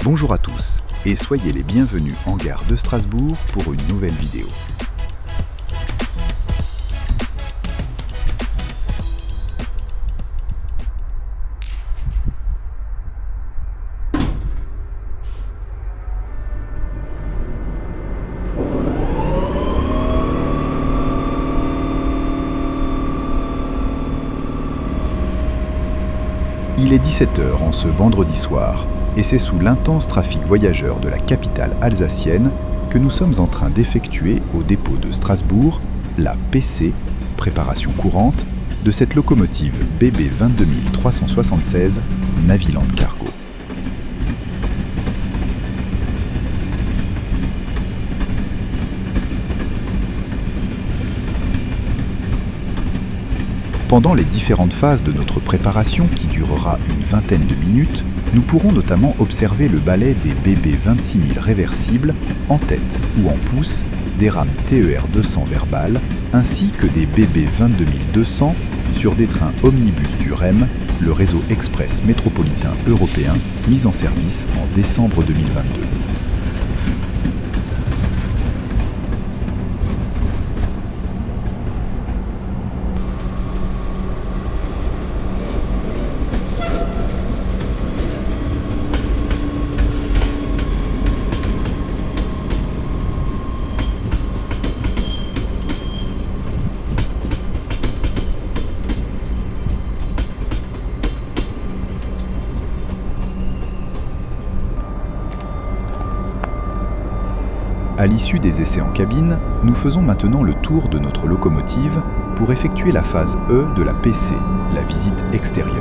Bonjour à tous et soyez les bienvenus en gare de Strasbourg pour une nouvelle vidéo. Il est 17h en ce vendredi soir et c'est sous l'intense trafic voyageurs de la capitale alsacienne que nous sommes en train d'effectuer au dépôt de Strasbourg la PC, préparation courante, de cette locomotive BB 22376 Naviland Cargo. Pendant les différentes phases de notre préparation, qui durera une vingtaine de minutes, nous pourrons notamment observer le balai des BB 26000 réversibles en tête ou en pouce, des rames TER 200 Verbal, ainsi que des BB 22200 sur des trains omnibus du REM, le réseau express métropolitain européen, mis en service en décembre 2022. À l'issue des essais en cabine, nous faisons maintenant le tour de notre locomotive pour effectuer la phase E de la PC, la visite extérieure.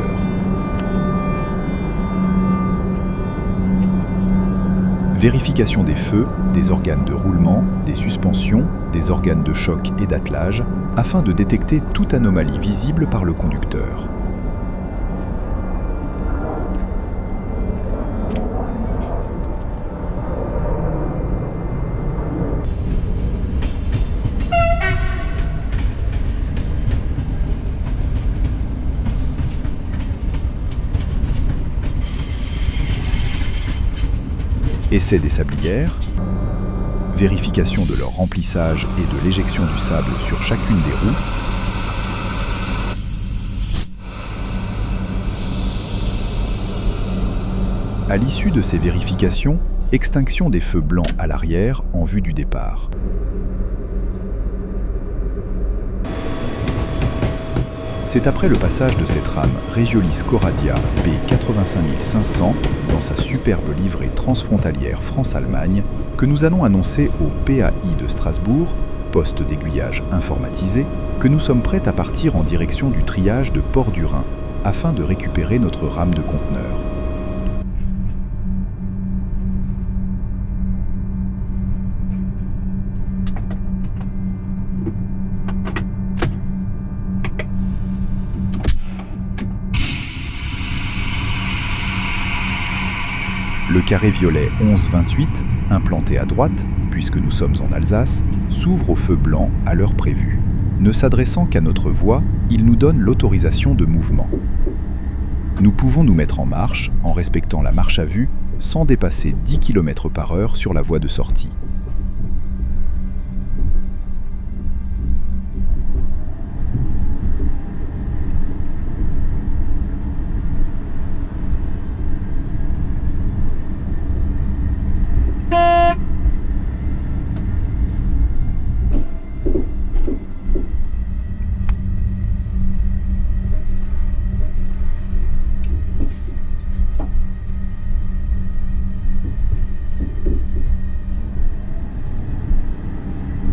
Vérification des feux, des organes de roulement, des suspensions, des organes de choc et d'attelage, afin de détecter toute anomalie visible par le conducteur. Essai des sablières, vérification de leur remplissage et de l'éjection du sable sur chacune des roues, à l'issue de ces vérifications, extinction des feux blancs à l'arrière en vue du départ. C'est après le passage de cette rame Regiolis Coradia B85500 dans sa superbe livrée transfrontalière France-Allemagne que nous allons annoncer au PAI de Strasbourg, poste d'aiguillage informatisé, que nous sommes prêts à partir en direction du triage de Port-du-Rhin afin de récupérer notre rame de conteneurs. Le carré violet 1128, implanté à droite, puisque nous sommes en Alsace, s'ouvre au feu blanc à l'heure prévue. Ne s'adressant qu'à notre voie, il nous donne l'autorisation de mouvement. Nous pouvons nous mettre en marche, en respectant la marche à vue, sans dépasser 10 km/h sur la voie de sortie.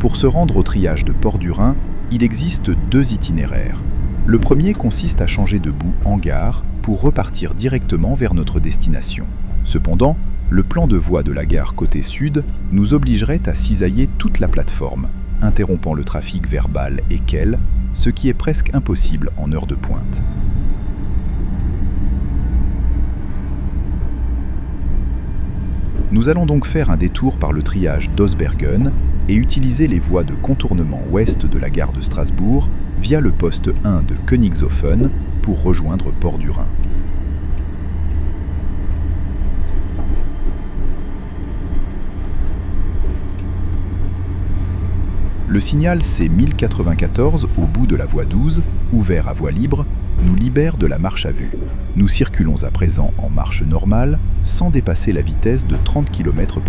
Pour se rendre au triage de Port-du-Rhin, il existe deux itinéraires. Le premier consiste à changer de bout en gare pour repartir directement vers notre destination. Cependant, le plan de voie de la gare côté sud nous obligerait à cisailler toute la plateforme, interrompant le trafic vers Bâle et Kehl, ce qui est presque impossible en heure de pointe. Nous allons donc faire un détour par le triage d'Osbergen et utiliser les voies de contournement ouest de la gare de Strasbourg via le poste 1 de Königshofen pour rejoindre Port-du-Rhin. Le signal C1094 au bout de la voie 12, ouvert à voie libre, nous libère de la marche à vue. Nous circulons à présent en marche normale, sans dépasser la vitesse de 30 km/h.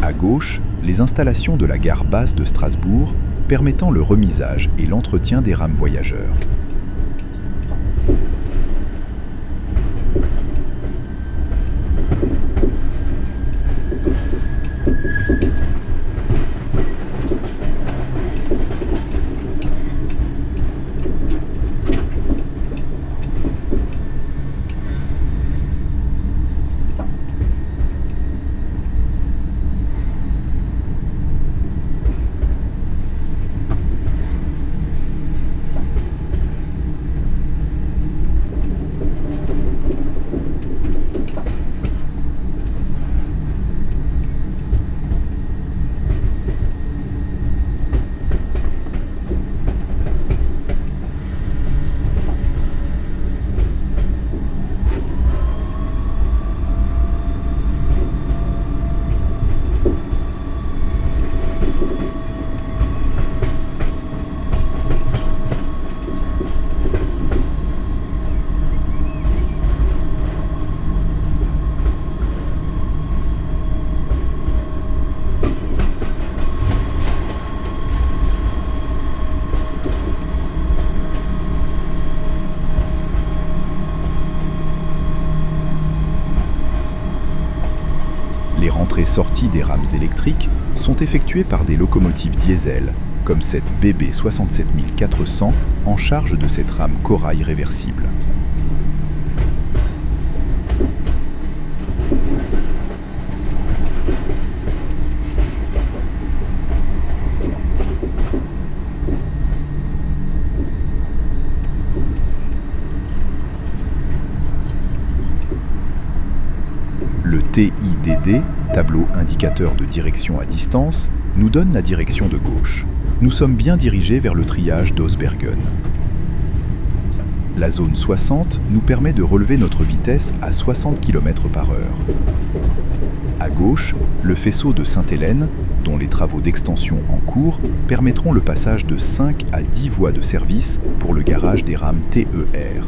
À gauche, les installations de la gare basse de Strasbourg, permettant le remisage et l'entretien des rames voyageurs. Les rentrées-sorties des rames électriques sont effectuées par des locomotives diesel, comme cette BB 67400 en charge de cette rame corail réversible. Le TIDD, tableau indicateur de direction à distance, nous donne la direction de gauche. Nous sommes bien dirigés vers le triage d'Osbergen. La zone 60 nous permet de relever notre vitesse à 60 km/h. À gauche, le faisceau de Sainte-Hélène, dont les travaux d'extension en cours permettront le passage de 5 à 10 voies de service pour le garage des rames TER.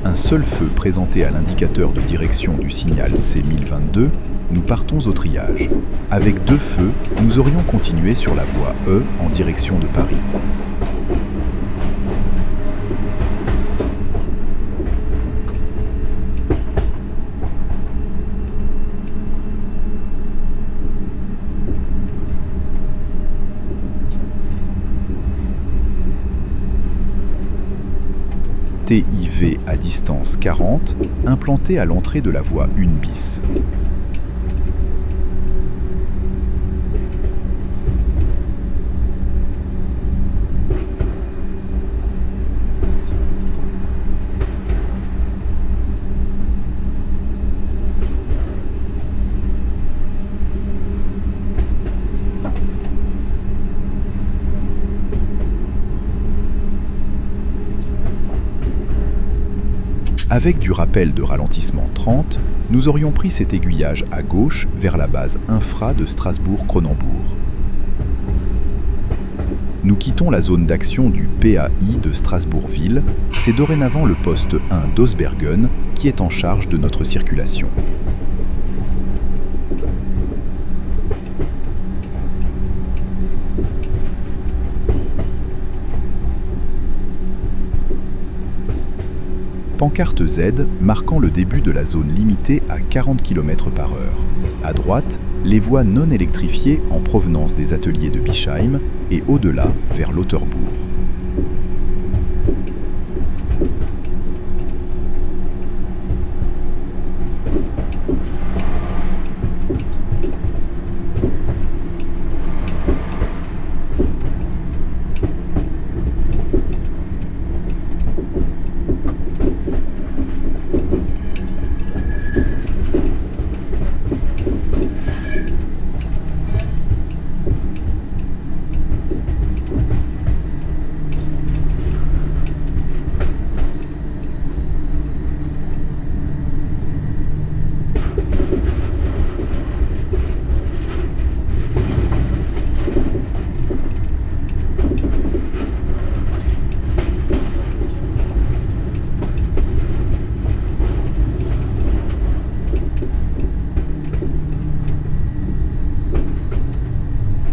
Un seul feu présenté à l'indicateur de direction du signal C1022, nous partons au triage. Avec 2 feux, nous aurions continué sur la voie E en direction de Paris. TIV à distance 40, implanté à l'entrée de la voie 1 bis. Avec du rappel de ralentissement 30, nous aurions pris cet aiguillage à gauche vers la base infra de Strasbourg-Cronenbourg. Nous quittons la zone d'action du PAI de Strasbourg-Ville, c'est dorénavant le poste 1 d'Osbergen qui est en charge de notre circulation. Pancarte Z marquant le début de la zone limitée à 40 km/h. À droite, les voies non électrifiées en provenance des ateliers de Bischheim et au-delà vers Lauterbourg.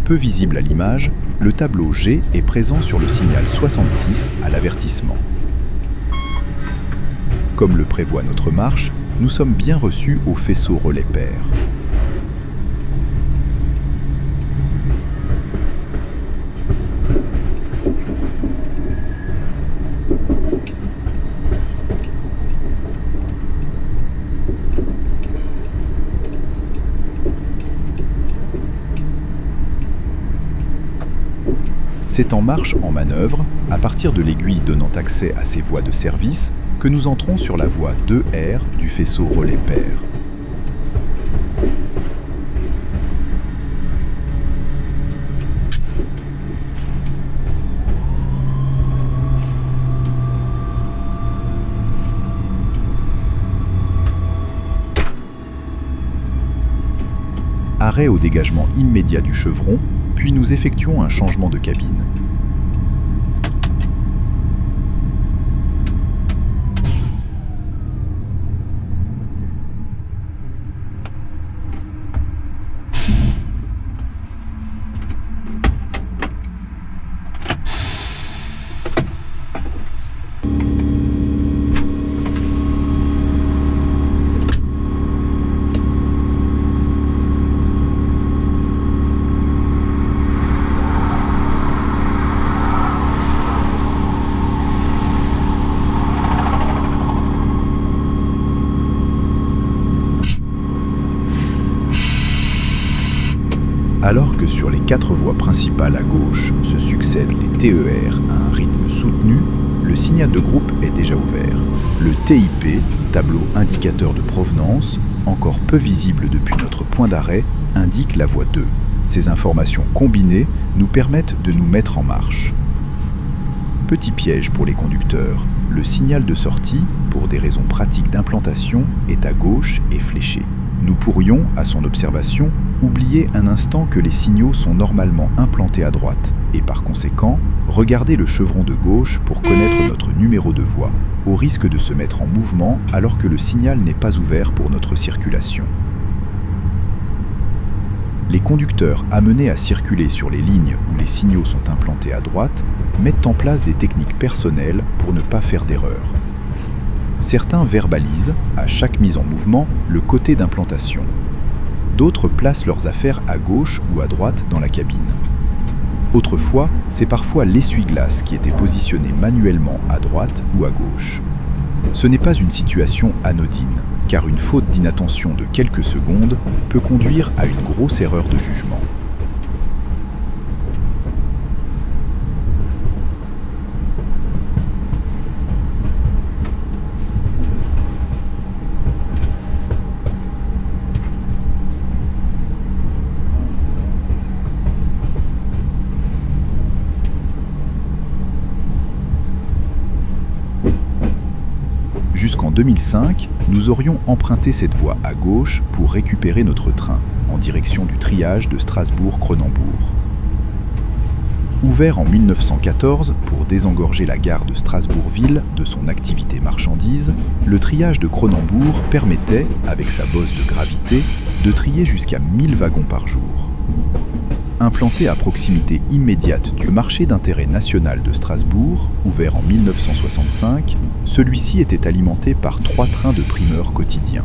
Peu visible à l'image, le tableau G est présent sur le signal 66 à l'avertissement. Comme le prévoit notre marche, nous sommes bien reçus au faisceau relais pair. C'est en marche en manœuvre, à partir de l'aiguille donnant accès à ces voies de service, que nous entrons sur la voie 2R du faisceau relais pair. Arrêt au dégagement immédiat du chevron, puis nous effectuons un changement de cabine. Alors que sur les 4 voies principales à gauche se succèdent les TER à un rythme soutenu, le signal de groupe est déjà ouvert. Le TIP, tableau indicateur de provenance, encore peu visible depuis notre point d'arrêt, indique la voie 2. Ces informations combinées nous permettent de nous mettre en marche. Petit piège pour les conducteurs, le signal de sortie, pour des raisons pratiques d'implantation, est à gauche et fléché. Nous pourrions, à son observation, oublier un instant que les signaux sont normalement implantés à droite et par conséquent, regarder le chevron de gauche pour connaître notre numéro de voie, au risque de se mettre en mouvement alors que le signal n'est pas ouvert pour notre circulation. Les conducteurs amenés à circuler sur les lignes où les signaux sont implantés à droite mettent en place des techniques personnelles pour ne pas faire d'erreur. Certains verbalisent, à chaque mise en mouvement, le côté d'implantation. D'autres placent leurs affaires à gauche ou à droite dans la cabine. Autrefois, c'est parfois l'essuie-glace qui était positionné manuellement à droite ou à gauche. Ce n'est pas une situation anodine, car une faute d'inattention de quelques secondes peut conduire à une grosse erreur de jugement. Jusqu'en 2005, nous aurions emprunté cette voie à gauche pour récupérer notre train, en direction du triage de Strasbourg-Cronenbourg. Ouvert en 1914 pour désengorger la gare de Strasbourg-Ville de son activité marchandise, le triage de Cronenbourg permettait, avec sa bosse de gravité, de trier jusqu'à 1000 wagons par jour. Implanté à proximité immédiate du marché d'intérêt national de Strasbourg, ouvert en 1965, celui-ci était alimenté par 3 trains de primeurs quotidiens.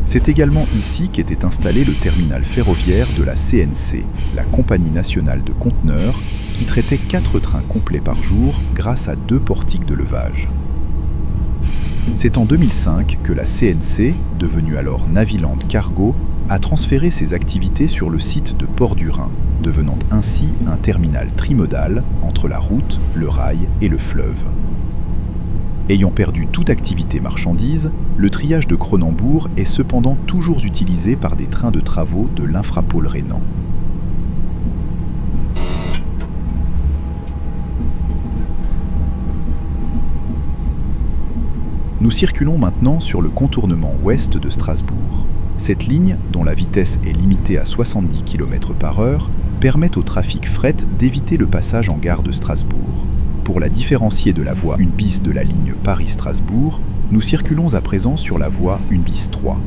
C'est également ici qu'était installé le terminal ferroviaire de la CNC, la Compagnie nationale de conteneurs, qui traitait 4 trains complets par jour grâce à 2 portiques de levage. C'est en 2005 que la CNC, devenue alors Naviland Cargo, a transféré ses activités sur le site de Port-du-Rhin, devenant ainsi un terminal trimodal entre la route, le rail et le fleuve. Ayant perdu toute activité marchandise, le triage de Cronenbourg est cependant toujours utilisé par des trains de travaux de l'Infrapôle rhénan. Nous circulons maintenant sur le contournement ouest de Strasbourg. Cette ligne, dont la vitesse est limitée à 70 km/h, permet au trafic fret d'éviter le passage en gare de Strasbourg. Pour la différencier de la voie 1 bis de la ligne Paris-Strasbourg, nous circulons à présent sur la voie 1 bis 3.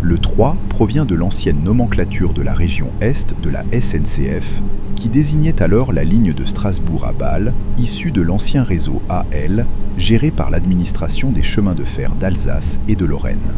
Le 3 provient de l'ancienne nomenclature de la région Est de la SNCF, qui désignait alors la ligne de Strasbourg à Bâle, issue de l'ancien réseau AL, géré par l'administration des chemins de fer d'Alsace et de Lorraine.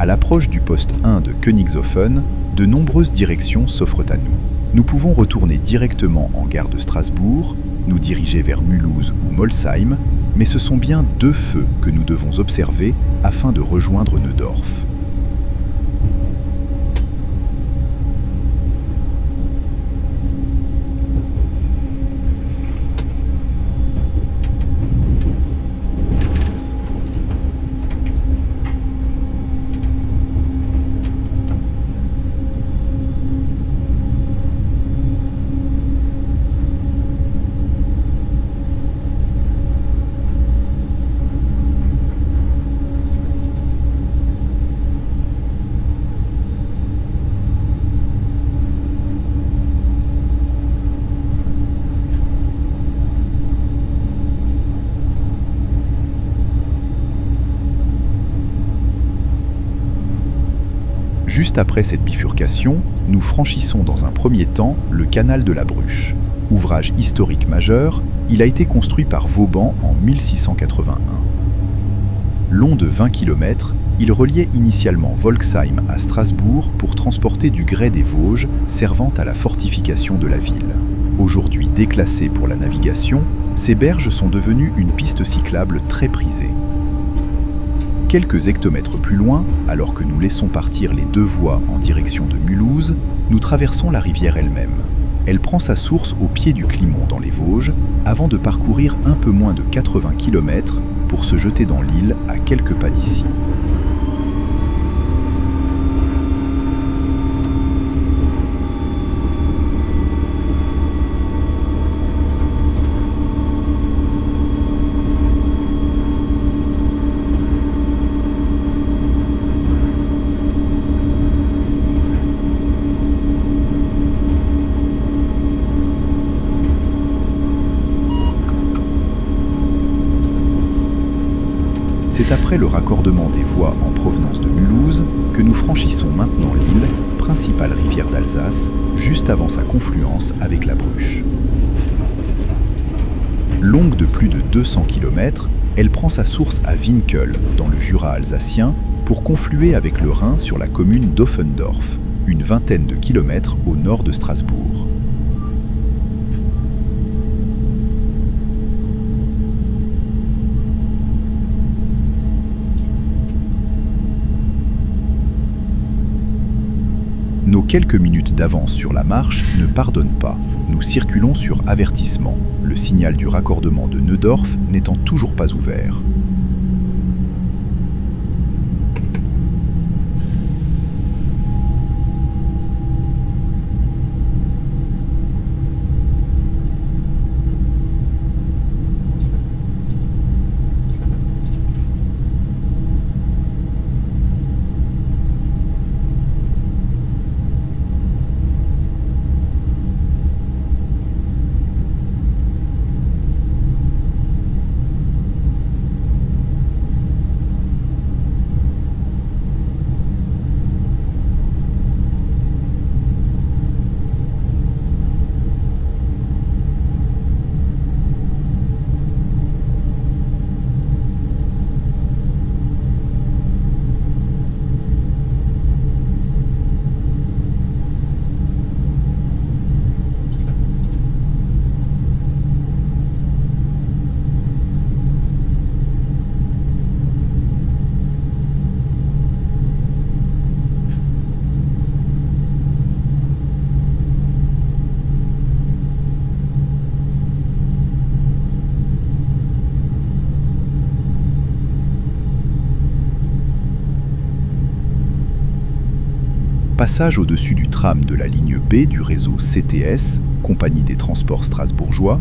À l'approche du poste 1 de Königshofen, de nombreuses directions s'offrent à nous. Nous pouvons retourner directement en gare de Strasbourg, nous diriger vers Mulhouse ou Molsheim, mais ce sont bien deux feux que nous devons observer afin de rejoindre Neudorf. Juste après cette bifurcation, nous franchissons dans un premier temps le canal de la Bruche. Ouvrage historique majeur, il a été construit par Vauban en 1681. Long de 20 km, il reliait initialement Volksheim à Strasbourg pour transporter du grès des Vosges servant à la fortification de la ville. Aujourd'hui déclassées pour la navigation, ces berges sont devenues une piste cyclable très prisée. Quelques hectomètres plus loin, alors que nous laissons partir les deux voies en direction de Mulhouse, nous traversons la rivière elle-même. Elle prend sa source au pied du Climont dans les Vosges, avant de parcourir un peu moins de 80 km pour se jeter dans l'Ill à quelques pas d'ici. C'est après le raccordement des voies en provenance de Mulhouse que nous franchissons maintenant l'Ill, principale rivière d'Alsace, juste avant sa confluence avec la Bruche. Longue de plus de 200 km, elle prend sa source à Winkel, dans le Jura alsacien, pour confluer avec le Rhin sur la commune d'Offendorf, une vingtaine de kilomètres au nord de Strasbourg. Nos quelques minutes d'avance sur la marche ne pardonnent pas. Nous circulons sur avertissement, le signal du raccordement de Neudorf n'étant toujours pas ouvert. Passage au-dessus du tram de la ligne B du réseau CTS, Compagnie des Transports Strasbourgeois.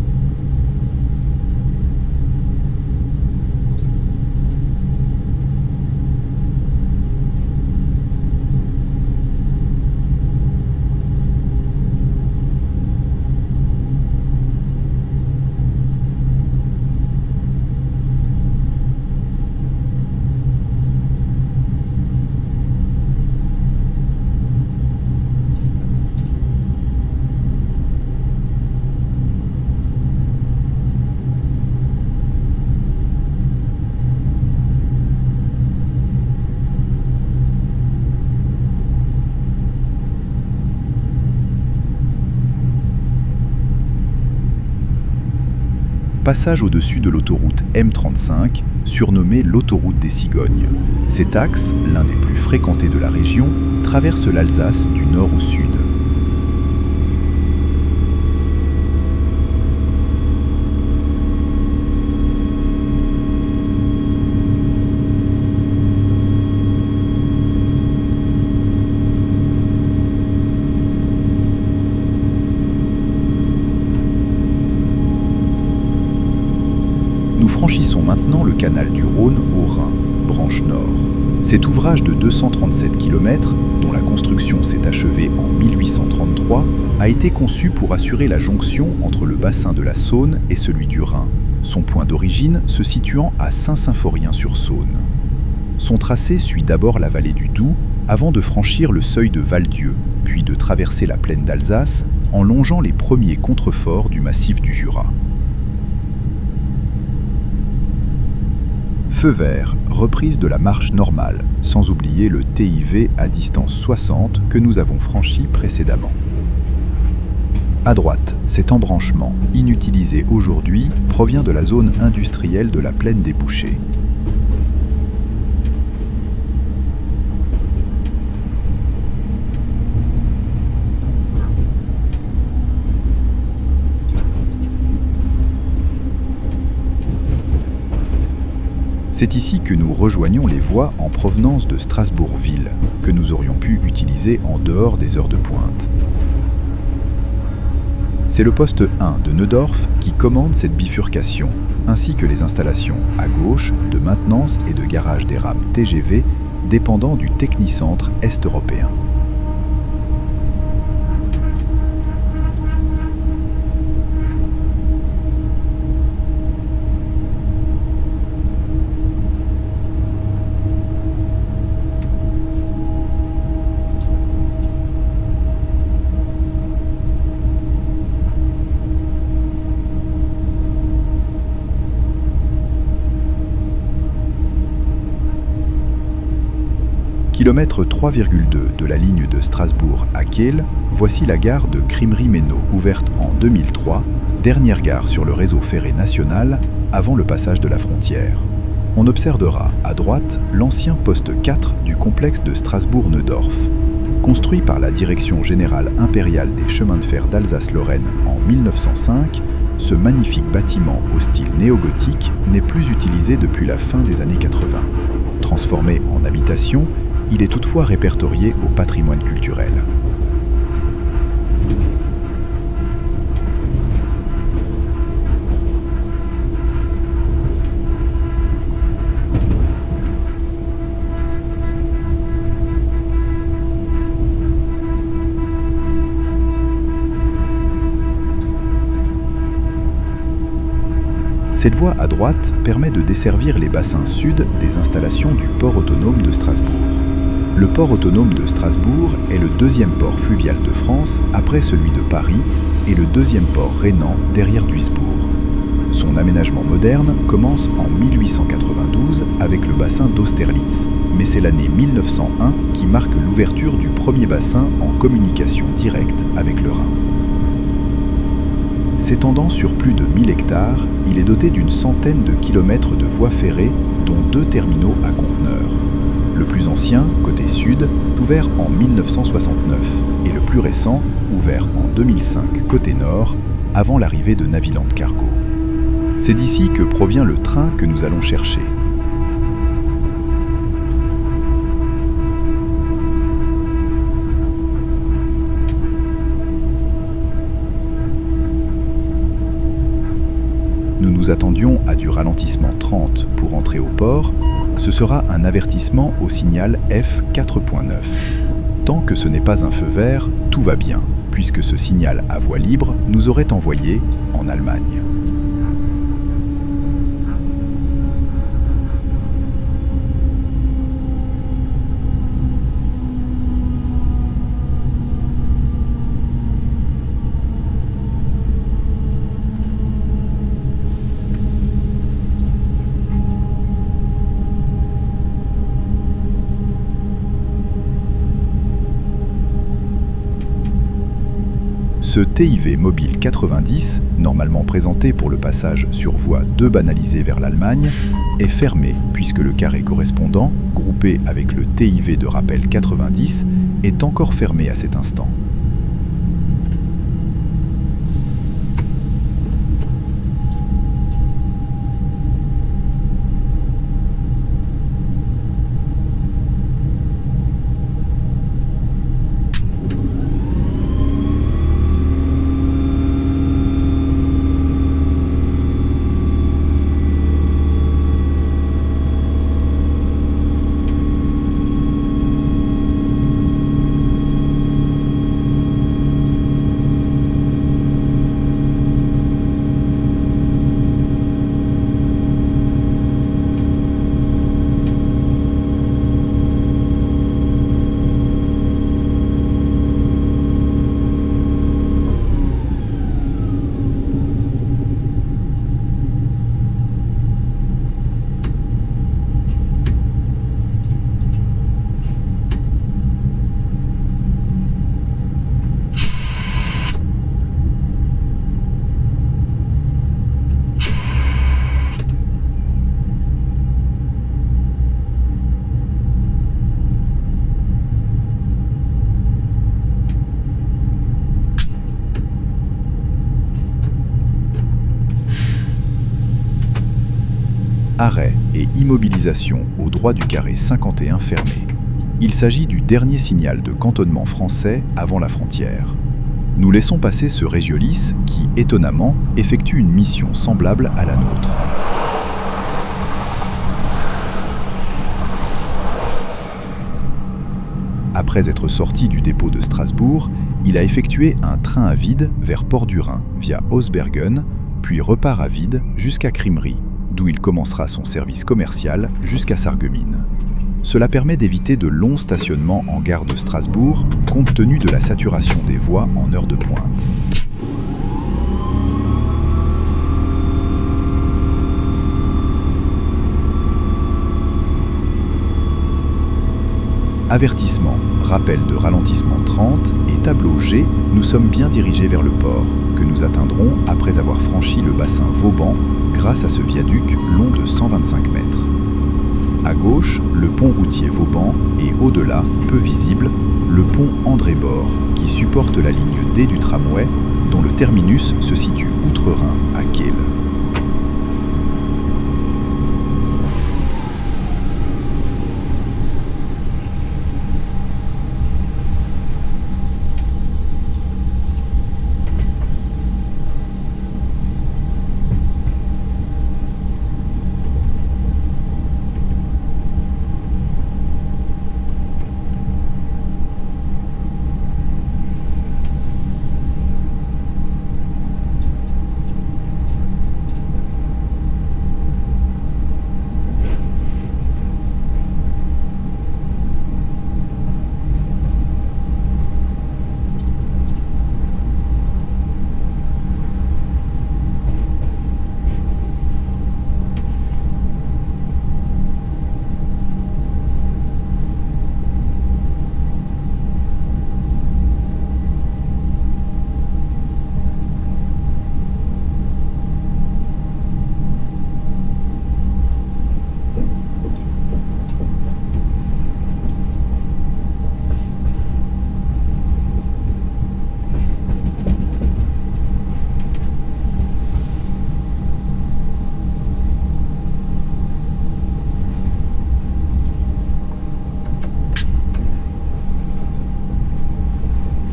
Passage au-dessus de l'autoroute M35, surnommée l'autoroute des Cigognes. Cet axe, l'un des plus fréquentés de la région, traverse l'Alsace du nord au sud. Nous franchissons maintenant le canal du Rhône au Rhin, branche nord. Cet ouvrage de 237 km, dont la construction s'est achevée en 1833, a été conçu pour assurer la jonction entre le bassin de la Saône et celui du Rhin, son point d'origine se situant à Saint-Symphorien-sur-Saône. Son tracé suit d'abord la vallée du Doubs, avant de franchir le seuil de Val-Dieu, puis de traverser la plaine d'Alsace en longeant les premiers contreforts du massif du Jura. Feu vert, reprise de la marche normale, sans oublier le TIV à distance 60 que nous avons franchi précédemment. À droite, cet embranchement, inutilisé aujourd'hui, provient de la zone industrielle de la plaine des Bouchers. C'est ici que nous rejoignons les voies en provenance de Strasbourg-Ville, que nous aurions pu utiliser en dehors des heures de pointe. C'est le poste 1 de Neudorf qui commande cette bifurcation, ainsi que les installations à gauche de maintenance et de garage des rames TGV dépendant du Technicentre Est-Européen. Kilomètre 3,2 de la ligne de Strasbourg à Kehl, voici la gare de Krimri-Méno, ouverte en 2003, dernière gare sur le réseau ferré national avant le passage de la frontière. On observera à droite l'ancien poste 4 du complexe de Strasbourg-Neudorf. Construit par la Direction générale impériale des chemins de fer d'Alsace-Lorraine en 1905, ce magnifique bâtiment au style néo-gothique n'est plus utilisé depuis la fin des années 80. Transformé en habitation, il est toutefois répertorié au patrimoine culturel. Cette voie à droite permet de desservir les bassins sud des installations du port autonome de Strasbourg. Le port autonome de Strasbourg est le deuxième port fluvial de France après celui de Paris et le deuxième port rhénan derrière Duisbourg. Son aménagement moderne commence en 1892 avec le bassin d'Austerlitz, mais c'est l'année 1901 qui marque l'ouverture du premier bassin en communication directe avec le Rhin. S'étendant sur plus de 1000 hectares, il est doté d'une centaine de kilomètres de voies ferrées, dont 2 terminaux à conteneurs. Le plus ancien, côté sud, ouvert en 1969, et le plus récent, ouvert en 2005, côté nord, avant l'arrivée de Naviland Cargo. C'est d'ici que provient le train que nous allons chercher. Nous nous attendions à du ralentissement 30 pour entrer au port, ce sera un avertissement au signal F4.9. Tant que ce n'est pas un feu vert, tout va bien, puisque ce signal à voie libre nous aurait envoyé en Allemagne. Ce TIV mobile 90, normalement présenté pour le passage sur voie 2 banalisée vers l'Allemagne, est fermé puisque le carré correspondant, groupé avec le TIV de rappel 90, est encore fermé à cet instant. Arrêt et immobilisation au droit du carré 51 fermé. Il s'agit du dernier signal de cantonnement français avant la frontière. Nous laissons passer ce Régiolis qui, étonnamment, effectue une mission semblable à la nôtre. Après être sorti du dépôt de Strasbourg, il a effectué un train à vide vers Port-du-Rhin via Hausbergen, puis repart à vide jusqu'à Krimri, d'où il commencera son service commercial jusqu'à Sarreguemines. Cela permet d'éviter de longs stationnements en gare de Strasbourg, compte tenu de la saturation des voies en heure de pointe. Avertissement, rappel de ralentissement 30 et tableau G, nous sommes bien dirigés vers le port, que nous atteindrons après avoir franchi le bassin Vauban grâce à ce viaduc long de 125 mètres. À gauche, le pont routier Vauban et au-delà, peu visible, le pont André-Bord qui supporte la ligne D du tramway dont le terminus se situe outre-Rhin à Kehl.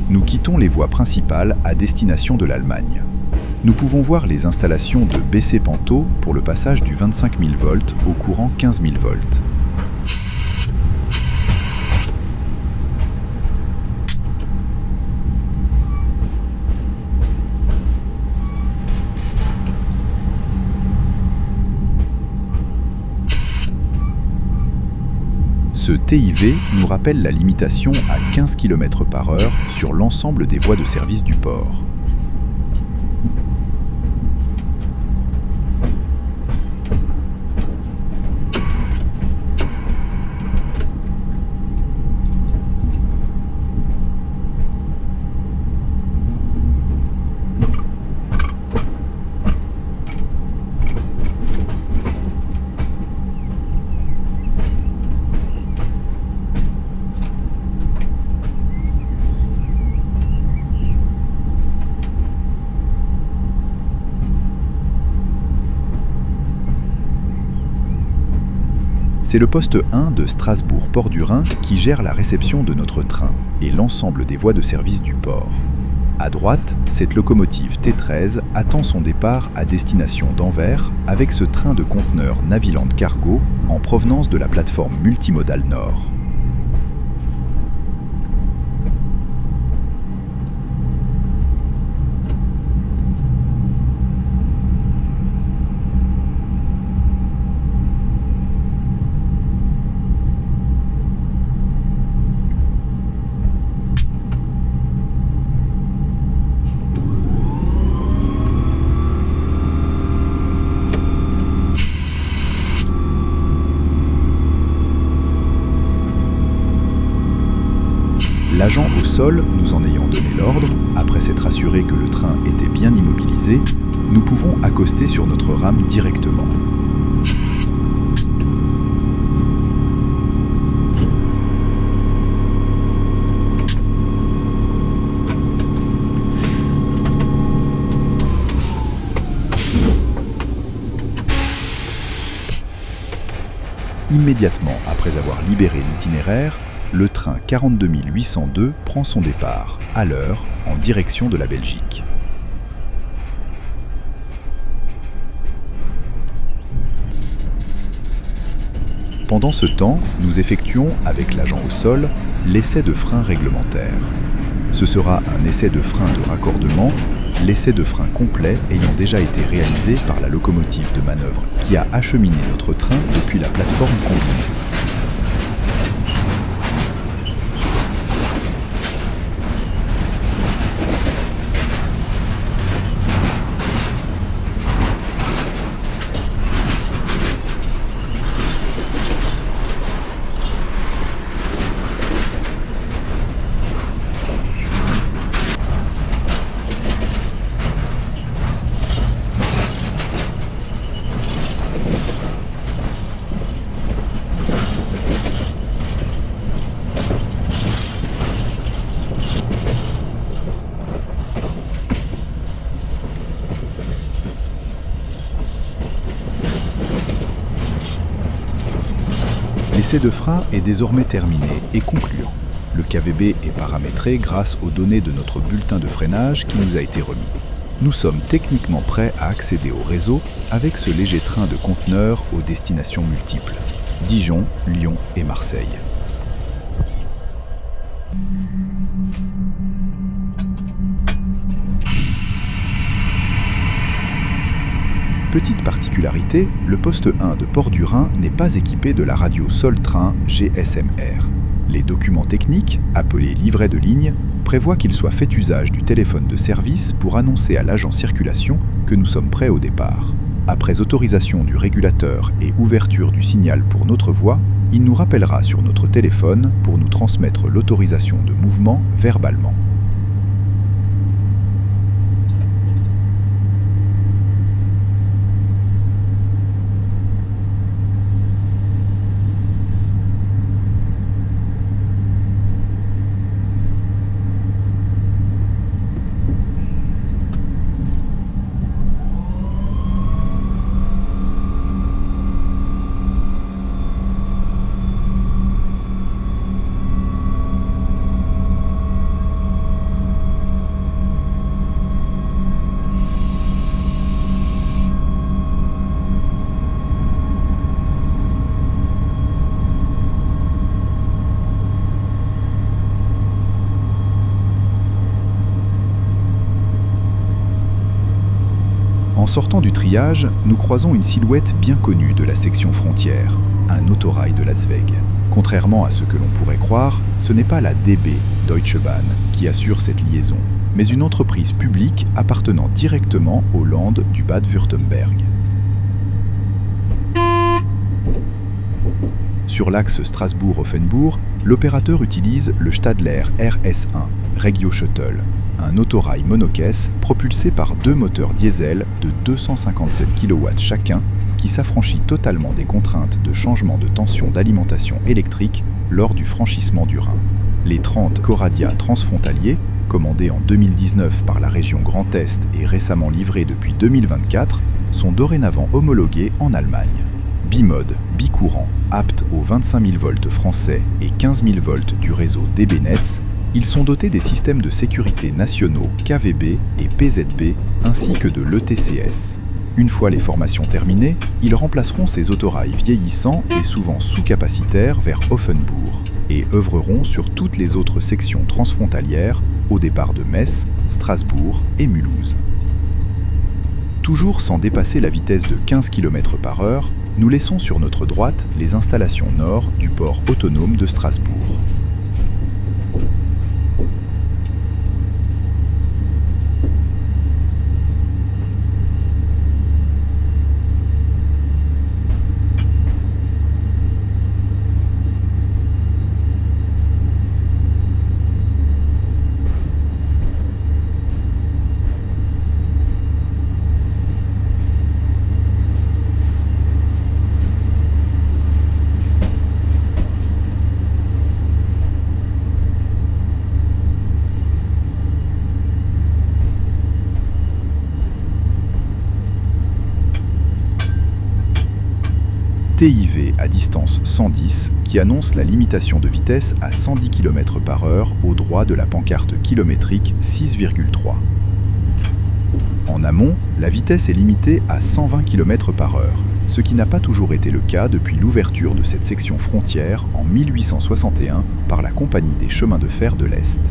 Nous quittons les voies principales à destination de l'Allemagne. Nous pouvons voir les installations de BC-Panto pour le passage du 25 000 volts au courant 15 000 volts. Ce TIV nous rappelle la limitation à 15 km/h sur l'ensemble des voies de service du port. C'est le poste 1 de Strasbourg-Port-du-Rhin qui gère la réception de notre train et l'ensemble des voies de service du port. À droite, cette locomotive T13 attend son départ à destination d'Anvers avec ce train de conteneurs Naviland Cargo en provenance de la plateforme multimodale Nord. L'agent au sol nous en ayant donné l'ordre, après s'être assuré que le train était bien immobilisé, nous pouvons accoster sur notre rame directement. Immédiatement après avoir libéré l'itinéraire, le train 42 802 prend son départ, à l'heure, en direction de la Belgique. Pendant ce temps, nous effectuons, avec l'agent au sol, l'essai de frein réglementaire. Ce sera un essai de frein de raccordement, l'essai de frein complet ayant déjà été réalisé par la locomotive de manœuvre qui a acheminé notre train depuis la plateforme combinée. L'essai de frein est désormais terminé et concluant. Le KVB est paramétré grâce aux données de notre bulletin de freinage qui nous a été remis. Nous sommes techniquement prêts à accéder au réseau avec ce léger train de conteneurs aux destinations multiples. Dijon, Lyon et Marseille. Petite particularité, le poste 1 de Port-du-Rhin n'est pas équipé de la radio Sol-Train GSM-R. Les documents techniques, appelés livrets de ligne, prévoient qu'il soit fait usage du téléphone de service pour annoncer à l'agent circulation que nous sommes prêts au départ. Après autorisation du régulateur et ouverture du signal pour notre voie, il nous rappellera sur notre téléphone pour nous transmettre l'autorisation de mouvement verbalement. En sortant du triage, nous croisons une silhouette bien connue de la section frontière, un autorail de Lasweg. Contrairement à ce que l'on pourrait croire, ce n'est pas la DB Deutsche Bahn qui assure cette liaison, mais une entreprise publique appartenant directement aux Landes du Bade-Wurtemberg. Sur l'axe Strasbourg-Offenbourg, l'opérateur utilise le Stadler RS1 Regio Shuttle, un autorail monocaisse propulsé par deux moteurs diesel de 257 kW chacun qui s'affranchit totalement des contraintes de changement de tension d'alimentation électrique lors du franchissement du Rhin. Les 30 Coradia transfrontaliers, commandés en 2019 par la région Grand Est et récemment livrés depuis 2024, sont dorénavant homologués en Allemagne. Bimode, bicourant, apte aux 25 000 volts français et 15 000 volts du réseau DB Netz, ils sont dotés des systèmes de sécurité nationaux KVB et PZB ainsi que de l'ETCS. Une fois les formations terminées, ils remplaceront ces autorails vieillissants et souvent sous-capacitaires vers Offenbourg et œuvreront sur toutes les autres sections transfrontalières au départ de Metz, Strasbourg et Mulhouse. Toujours sans dépasser la vitesse de 15 km/h, nous laissons sur notre droite les installations nord du port autonome de Strasbourg. TIV à distance 110 qui annonce la limitation de vitesse à 110 km/h au droit de la pancarte kilométrique 6,3. En amont, la vitesse est limitée à 120 km/h, ce qui n'a pas toujours été le cas depuis l'ouverture de cette section frontière en 1861 par la Compagnie des chemins de fer de l'Est.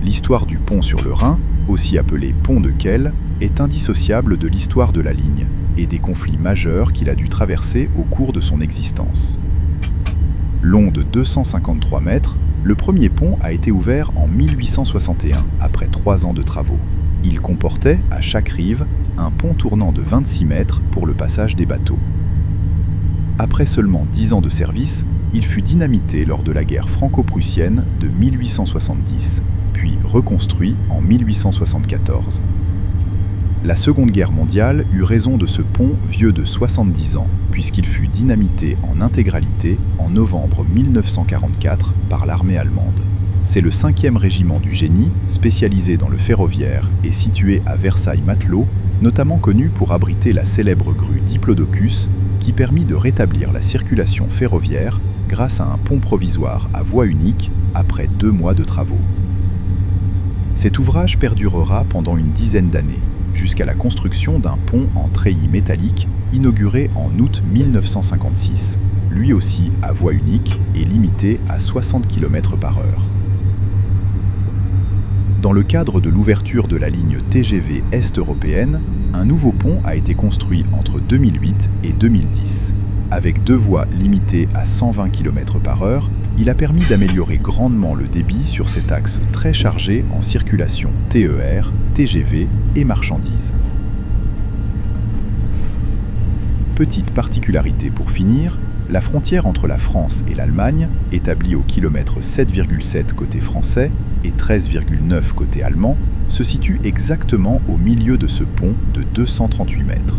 L'histoire du pont sur le Rhin, aussi appelé pont de Kehl, est indissociable de l'histoire de la ligne et des conflits majeurs qu'il a dû traverser au cours de son existence. Long de 253 mètres, le premier pont a été ouvert en 1861, après 3 ans de travaux. Il comportait, à chaque rive, un pont tournant de 26 mètres pour le passage des bateaux. Après seulement 10 ans de service, il fut dynamité lors de la guerre franco-prussienne de 1870, puis reconstruit en 1874. La Seconde Guerre mondiale eut raison de ce pont vieux de 70 ans, puisqu'il fut dynamité en intégralité en novembre 1944 par l'armée allemande. C'est le 5e régiment du génie, spécialisé dans le ferroviaire et situé à Versailles-Matelot, notamment connu pour abriter la célèbre grue Diplodocus, qui permit de rétablir la circulation ferroviaire grâce à un pont provisoire à voie unique après 2 mois de travaux. Cet ouvrage perdurera pendant une dizaine d'années, jusqu'à la construction d'un pont en treillis métallique inauguré en août 1956, lui aussi à voie unique et limité à 60 km/h. Dans le cadre de l'ouverture de la ligne TGV Est-européenne, un nouveau pont a été construit entre 2008 et 2010. Avec 2 voies limitées à 120 km/h, il a permis d'améliorer grandement le débit sur cet axe très chargé en circulation TER, TGV et marchandises. Petite particularité pour finir, la frontière entre la France et l'Allemagne, établie au kilomètre 7,7 côté français et 13,9 côté allemand, se situe exactement au milieu de ce pont de 238 mètres.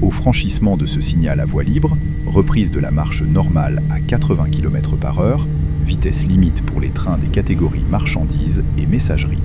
Au franchissement de ce signal à voie libre, reprise de la marche normale à 80 km/h, vitesse limite pour les trains des catégories marchandises et messagerie.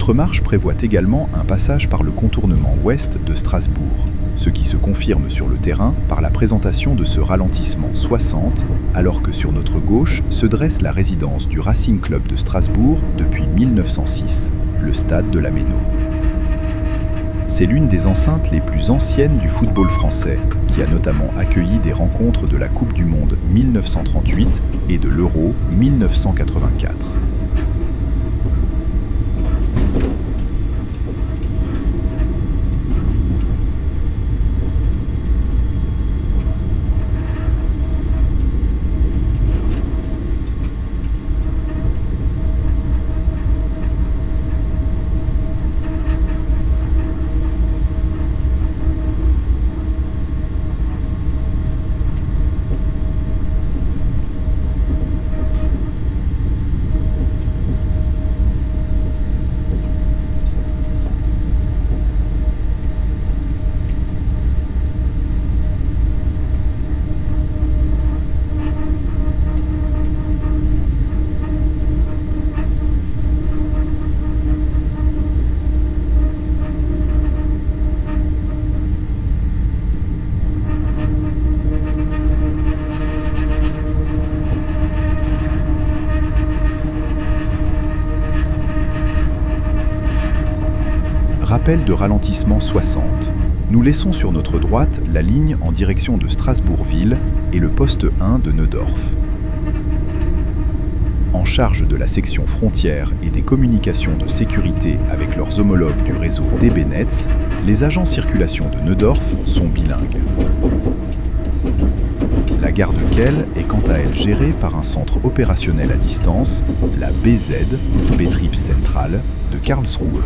Notre marche prévoit également un passage par le contournement ouest de Strasbourg, ce qui se confirme sur le terrain par la présentation de ce ralentissement 60, alors que sur notre gauche se dresse la résidence du Racing Club de Strasbourg depuis 1906, le stade de la Méno. C'est l'une des enceintes les plus anciennes du football français, qui a notamment accueilli des rencontres de la Coupe du Monde 1938 et de l'Euro 1984. Rappel de ralentissement 60. Nous laissons sur notre droite la ligne en direction de Strasbourg-Ville et le poste 1 de Neudorf. En charge de la section frontière et des communications de sécurité avec leurs homologues du réseau DB Netz, les agents circulation de Neudorf sont bilingues. La gare de Kehl est quant à elle gérée par un centre opérationnel à distance, la BZ, Betriebszentrale, de Karlsruhe.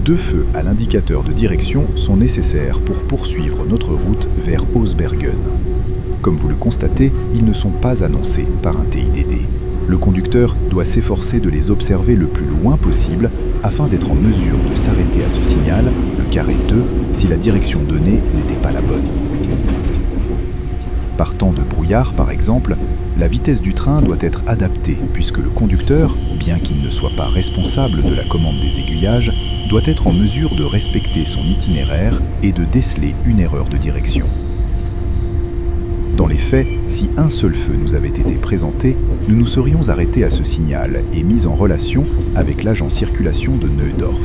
Deux feux à l'indicateur de direction sont nécessaires pour poursuivre notre route vers Hausbergen. Comme vous le constatez, ils ne sont pas annoncés par un TIDD. Le conducteur doit s'efforcer de les observer le plus loin possible afin d'être en mesure de s'arrêter à ce signal, le carré 2, si la direction donnée n'était pas la bonne. Par temps de brouillard, par exemple, la vitesse du train doit être adaptée puisque le conducteur, bien qu'il ne soit pas responsable de la commande des aiguillages, doit être en mesure de respecter son itinéraire et de déceler une erreur de direction. Dans les faits, si un seul feu nous avait été présenté, nous nous serions arrêtés à ce signal et mis en relation avec l'agent circulation de Neudorf.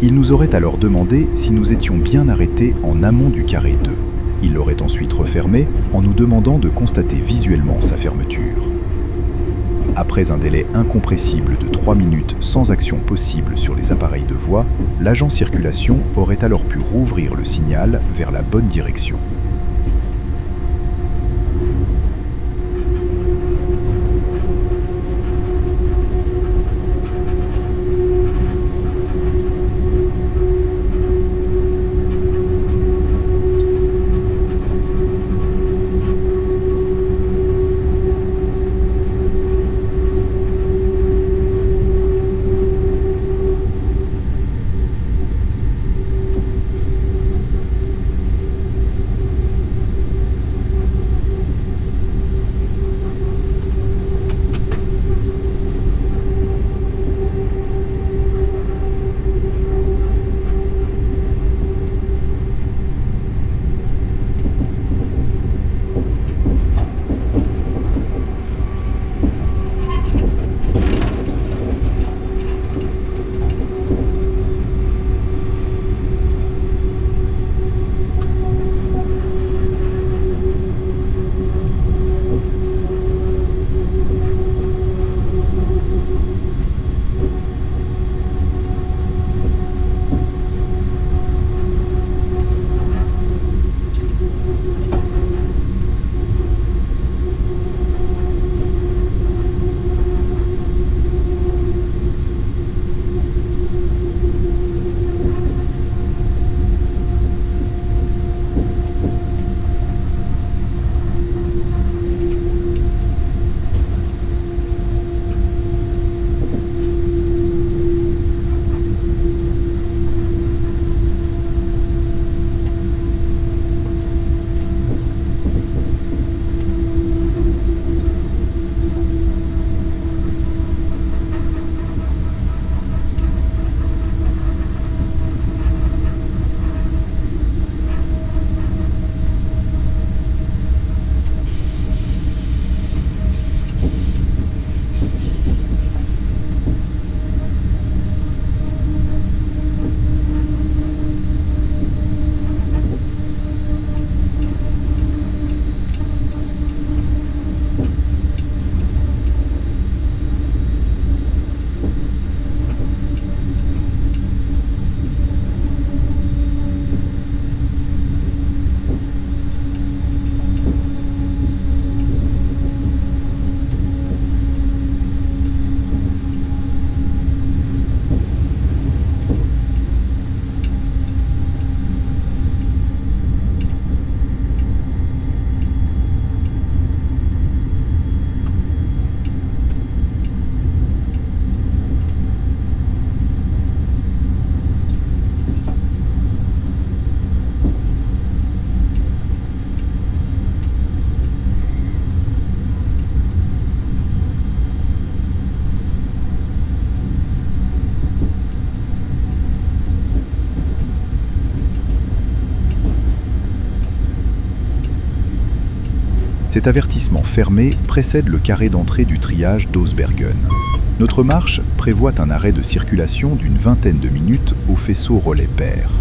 Il nous aurait alors demandé si nous étions bien arrêtés en amont du carré 2. Il l'aurait ensuite refermé en nous demandant de constater visuellement sa fermeture. Après un délai incompressible de 3 minutes sans action possible sur les appareils de voie, l'agent circulation aurait alors pu rouvrir le signal vers la bonne direction. Cet avertissement fermé précède le carré d'entrée du triage d'Ausbergen. Notre marche prévoit un arrêt de circulation d'une vingtaine de minutes au faisceau relais pair.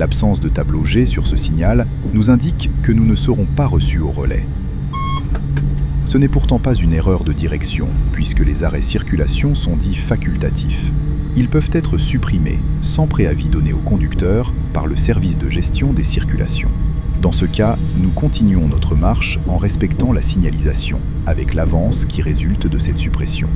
L'absence de tableau G sur ce signal nous indique que nous ne serons pas reçus au relais. Ce n'est pourtant pas une erreur de direction, puisque les arrêts circulation sont dits facultatifs. Ils peuvent être supprimés, sans préavis donné au conducteur, par le service de gestion des circulations. Dans ce cas, nous continuons notre marche en respectant la signalisation, avec l'avance qui résulte de cette suppression.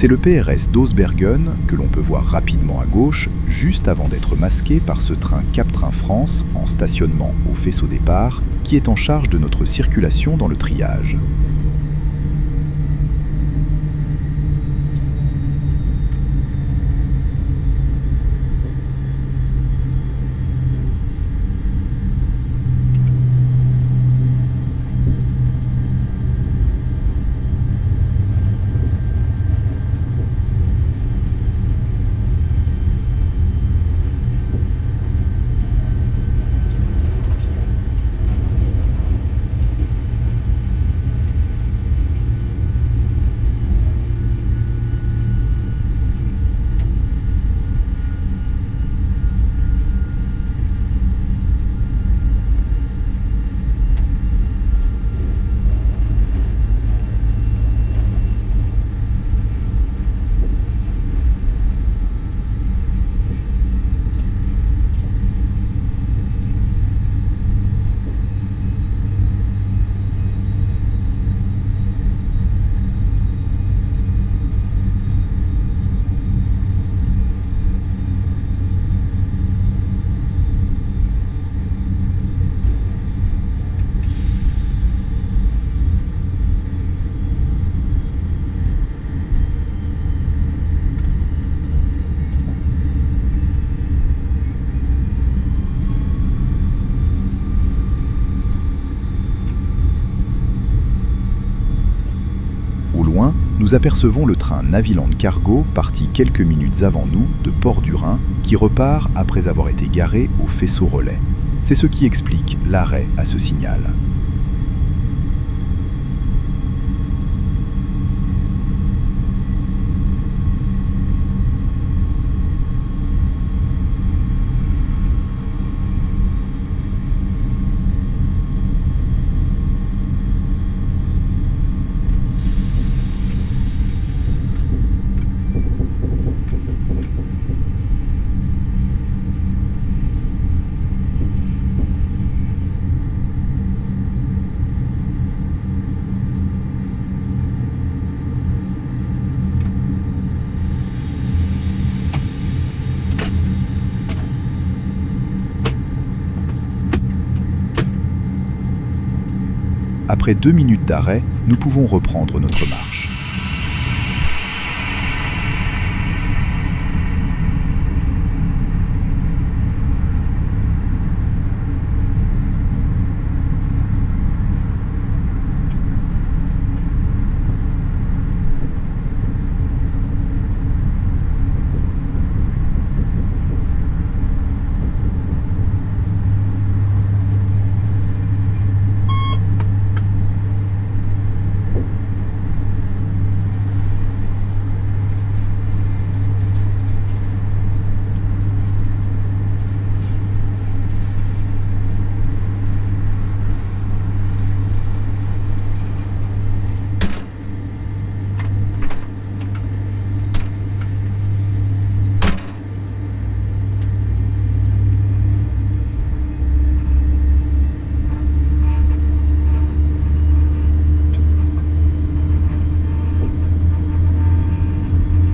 C'est le PRS d'Ausbergen, que l'on peut voir rapidement à gauche, juste avant d'être masqué par ce train Cap-Train France en stationnement au faisceau départ, qui est en charge de notre circulation dans le triage. nous apercevons le train Naviland Cargo parti quelques minutes avant nous de Port-du-Rhin qui repart après avoir été garé au faisceau relais. C'est ce qui explique l'arrêt à ce signal. Après 2 minutes d'arrêt, nous pouvons reprendre notre marche.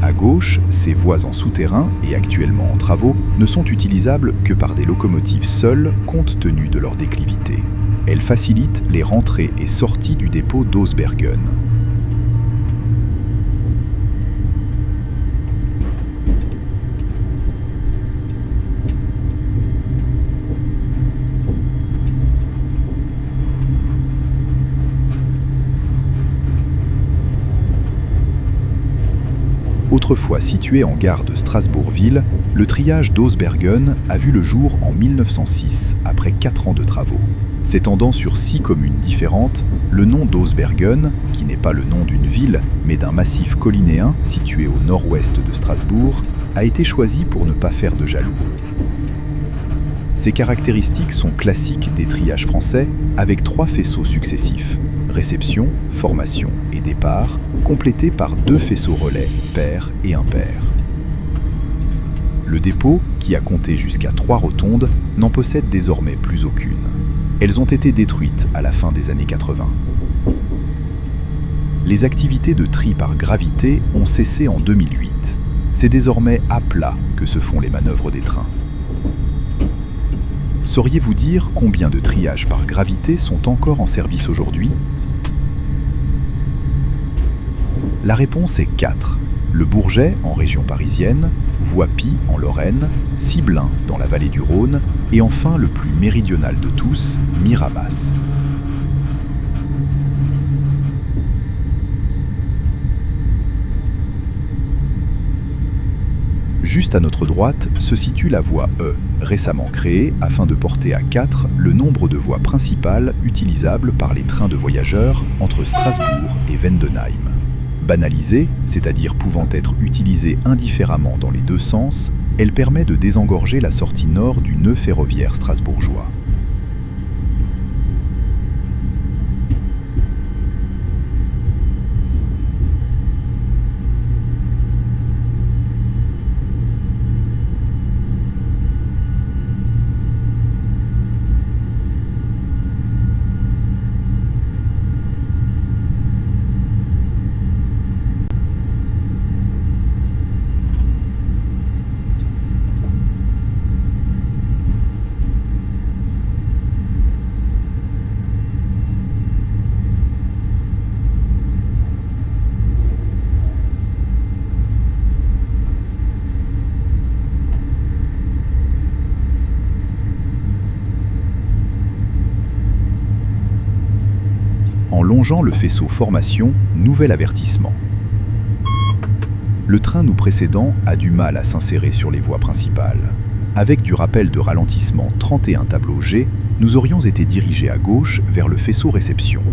À gauche, ces voies en souterrain et actuellement en travaux ne sont utilisables que par des locomotives seules compte tenu de leur déclivité. Elles facilitent les rentrées et sorties du dépôt d'Ausbergen. Autrefois situé en gare de Strasbourg-Ville, le triage d'Ausbergen a vu le jour en 1906, après 4 ans de travaux. S'étendant sur 6 communes différentes, le nom d'Ausbergen, qui n'est pas le nom d'une ville, mais d'un massif collinéen situé au nord-ouest de Strasbourg, a été choisi pour ne pas faire de jaloux. Ces caractéristiques sont classiques des triages français, avec 3 faisceaux successifs: réception, formation et départ, complétés par 2 faisceaux relais, pair et impair. Le dépôt, qui a compté jusqu'à 3 rotondes, n'en possède désormais plus aucune. Elles ont été détruites à la fin des années 80. Les activités de tri par gravité ont cessé en 2008. C'est désormais à plat que se font les manœuvres des trains. Sauriez-vous dire combien de triages par gravité sont encore en service aujourd'hui ? La réponse est 4. Le Bourget, en région parisienne, Voipy, en Lorraine, Ciblin, dans la vallée du Rhône, et enfin le plus méridional de tous, Miramas. Juste à notre droite se situe la voie E, récemment créée afin de porter à 4 le nombre de voies principales utilisables par les trains de voyageurs entre Strasbourg et Vendenheim. Banalisée, c'est-à-dire pouvant être utilisée indifféremment dans les 2 sens, elle permet de désengorger la sortie nord du nœud ferroviaire strasbourgeois. En longeant le faisceau formation, nouvel avertissement. le train nous précédant a du mal à s'insérer sur les voies principales. Avec du rappel de ralentissement 31 tableau G, nous aurions été dirigés à gauche vers le faisceau réception.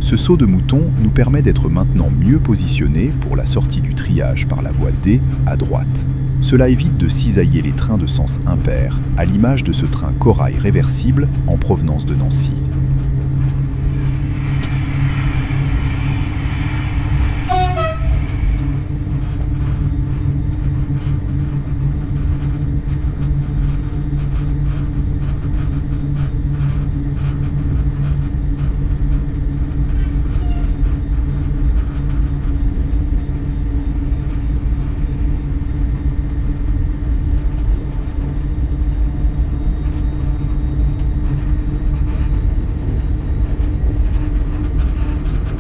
Ce saut de mouton nous permet d'être maintenant mieux positionnés pour la sortie du triage par la voie D à droite. Cela évite de cisailler les trains de sens impair, à l'image de ce train corail réversible en provenance de Nancy.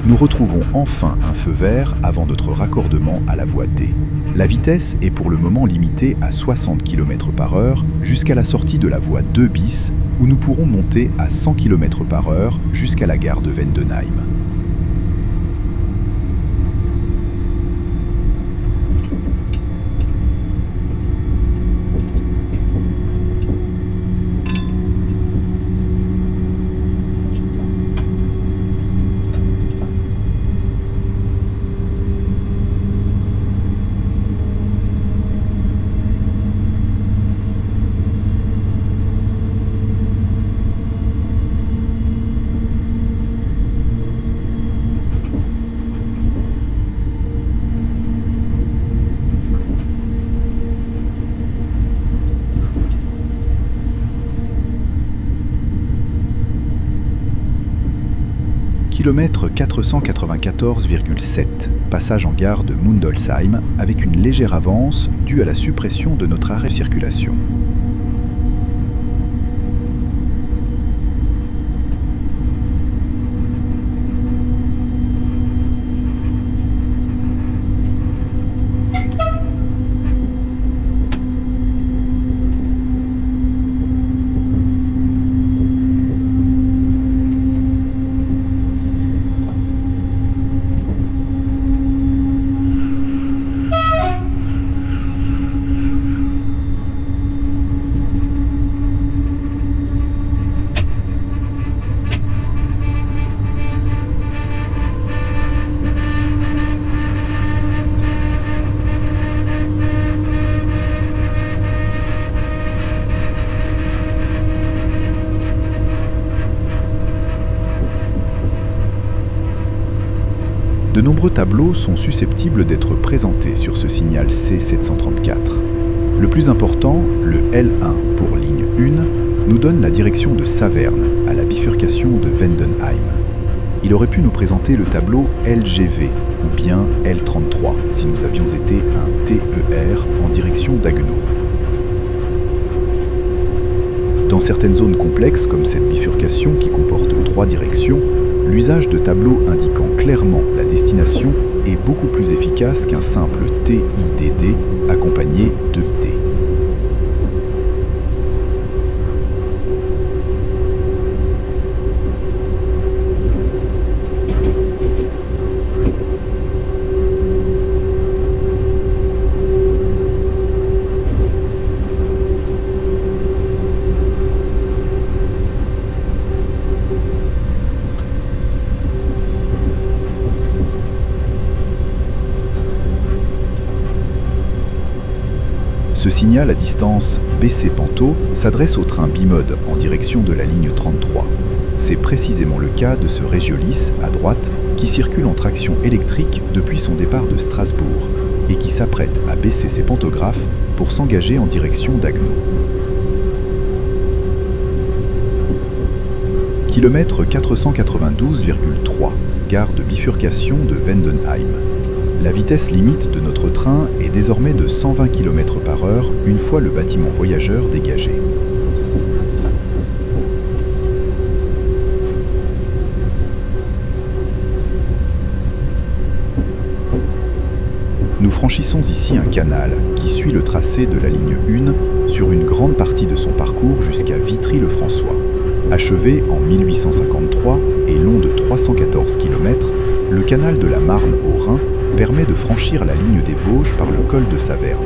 Nous retrouvons enfin un feu vert avant notre raccordement à la voie D. La vitesse est pour le moment limitée à 60 km/h jusqu'à la sortie de la voie 2 bis où nous pourrons monter à 100 km/h jusqu'à la gare de Vendenheim. Kilomètre 494,7, passage en gare de Mundolsheim avec une légère avance due à la suppression de notre arrêt de circulation. De nombreux tableaux sont susceptibles d'être présentés sur ce signal C734. Le plus important, le L1 pour ligne 1, nous donne la direction de Saverne, à la bifurcation de Vendenheim. Il aurait pu nous présenter le tableau LGV ou bien L33 si nous avions été un TER en direction d'Haguenau. Dans certaines zones complexes comme cette bifurcation qui comporte 3 directions, l'usage de tableaux indiquant clairement la destination est beaucoup plus efficace qu'un simple TIDD accompagné de ID. Ce signal à distance BC Panto s'adresse au train bimode en direction de la ligne 33. C'est précisément le cas de ce Régiolis à droite qui circule en traction électrique depuis son départ de Strasbourg et qui s'apprête à baisser ses pantographes pour s'engager en direction d'Haguenau. Kilomètre 492,3, gare de bifurcation de Vendenheim. La vitesse limite de notre train est désormais de 120 km/h une fois le bâtiment voyageur dégagé. Nous franchissons ici un canal qui suit le tracé de la ligne 1 sur une grande partie de son parcours jusqu'à Vitry-le-François. Achevé en 1853 et long de 314 km, le canal de la Marne au Rhin permet de franchir la ligne des Vosges par le col de Saverne.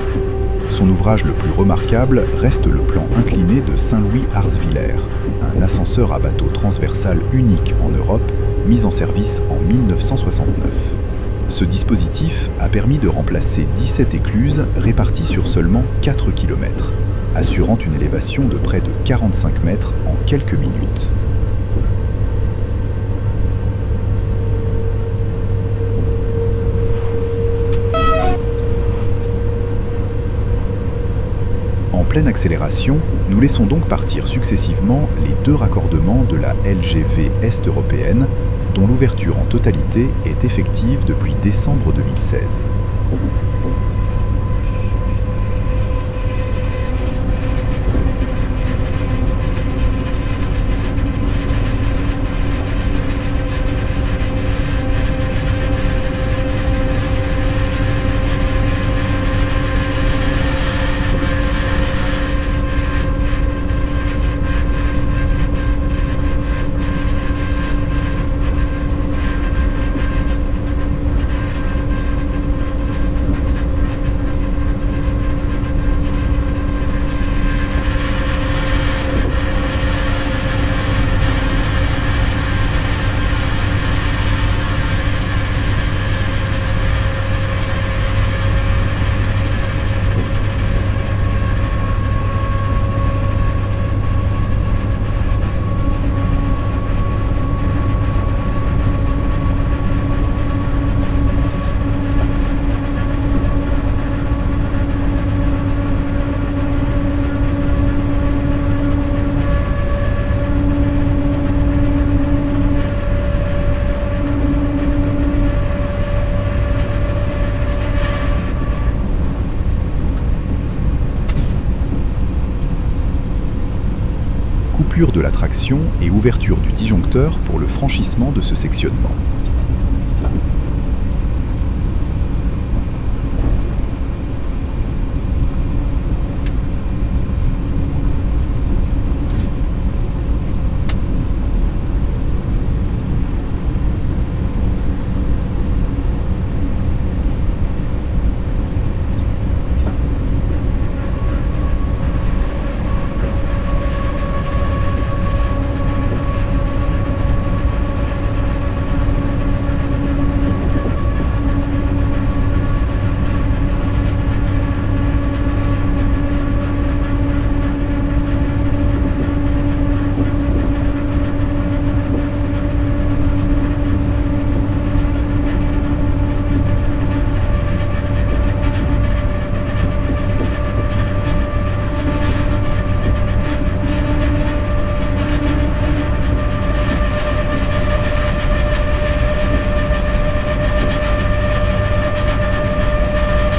Son ouvrage le plus remarquable reste le plan incliné de Saint-Louis-Arzviller, un ascenseur à bateau transversal unique en Europe, mis en service en 1969. Ce dispositif a permis de remplacer 17 écluses réparties sur seulement 4 km, assurant une élévation de près de 45 mètres en quelques minutes. En pleine accélération, nous laissons donc partir successivement les 2 raccordements de la LGV Est européenne, dont l'ouverture en totalité est effective depuis décembre 2016. Coupure de la traction et ouverture du disjoncteur pour le franchissement de ce sectionnement.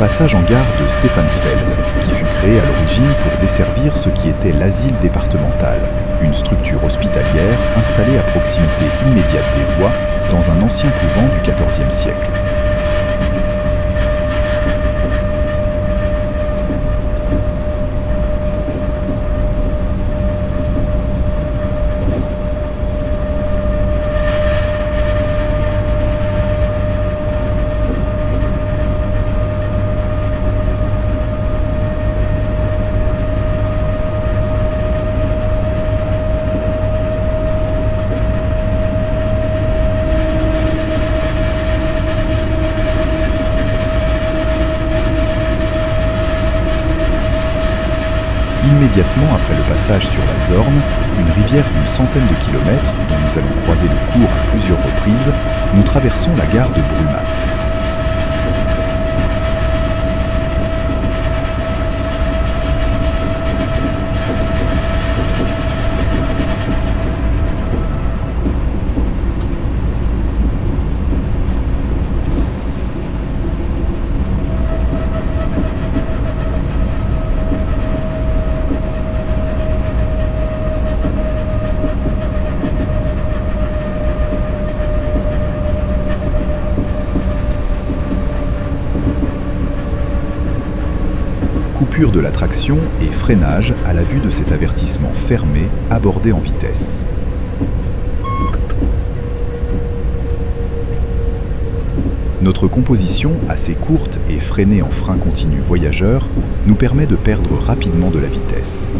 passage en gare de Stephansfeld, qui fut créé à l'origine pour desservir ce qui était l'asile départemental, une structure hospitalière installée à proximité immédiate des voies dans un ancien couvent du XIVe siècle. Immédiatement après le passage sur la Zorn, une rivière d'une centaine de kilomètres, dont nous allons croiser le cours à plusieurs reprises, nous traversons la gare de Brumath. Coupure de la traction et freinage à la vue de cet avertissement fermé abordé en vitesse. Notre composition, assez courte et freinée en frein continu voyageur, nous permet de perdre rapidement de la vitesse.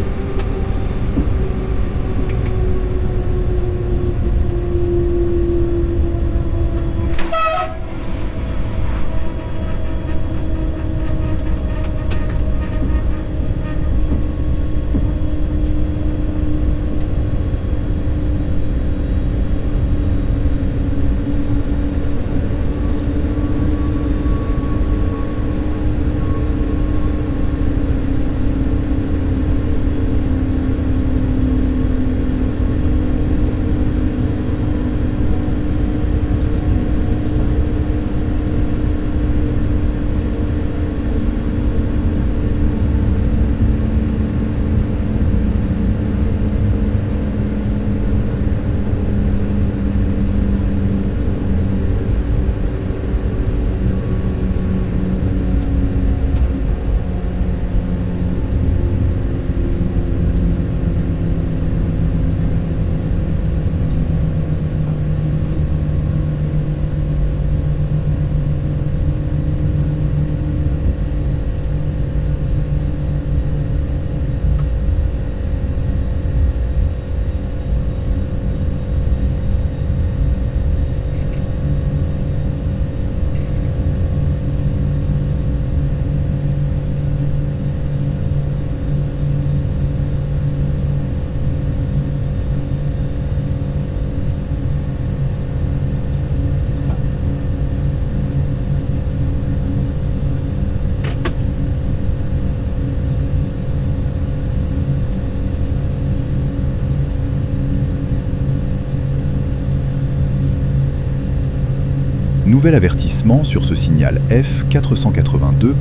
Nouvel avertissement sur ce signal F482.1.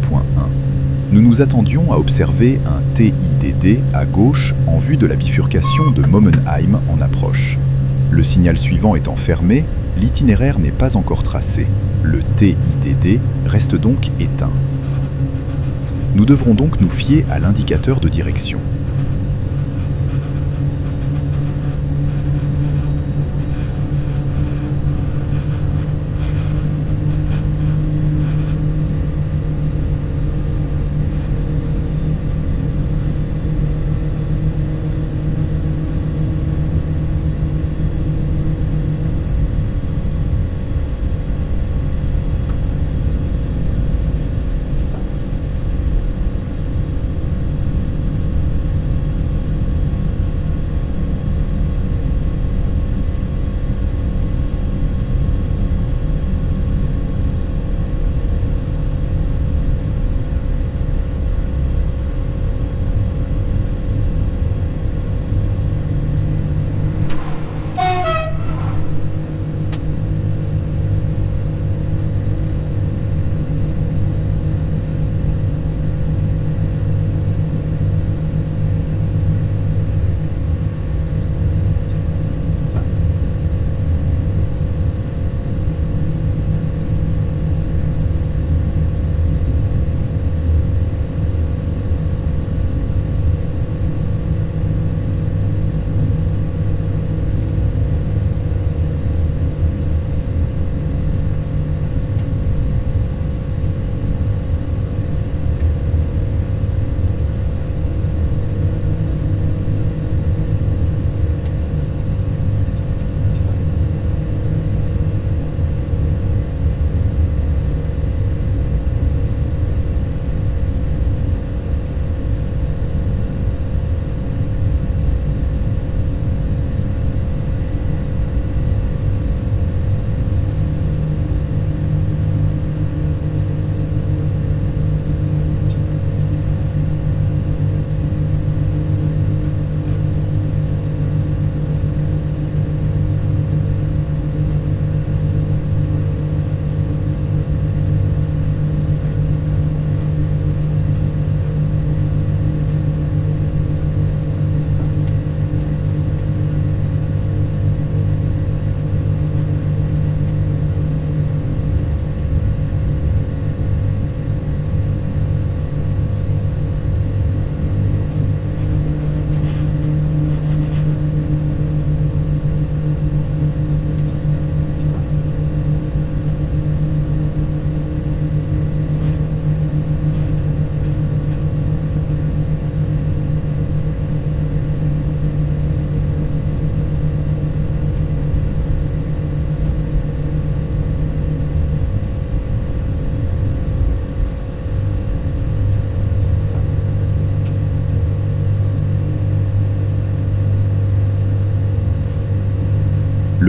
Nous nous attendions à observer un TIDD à gauche en vue de la bifurcation de Mommenheim en approche. Le signal suivant étant fermé, l'itinéraire n'est pas encore tracé. Le TIDD reste donc éteint. Nous devrons donc nous fier à l'indicateur de direction.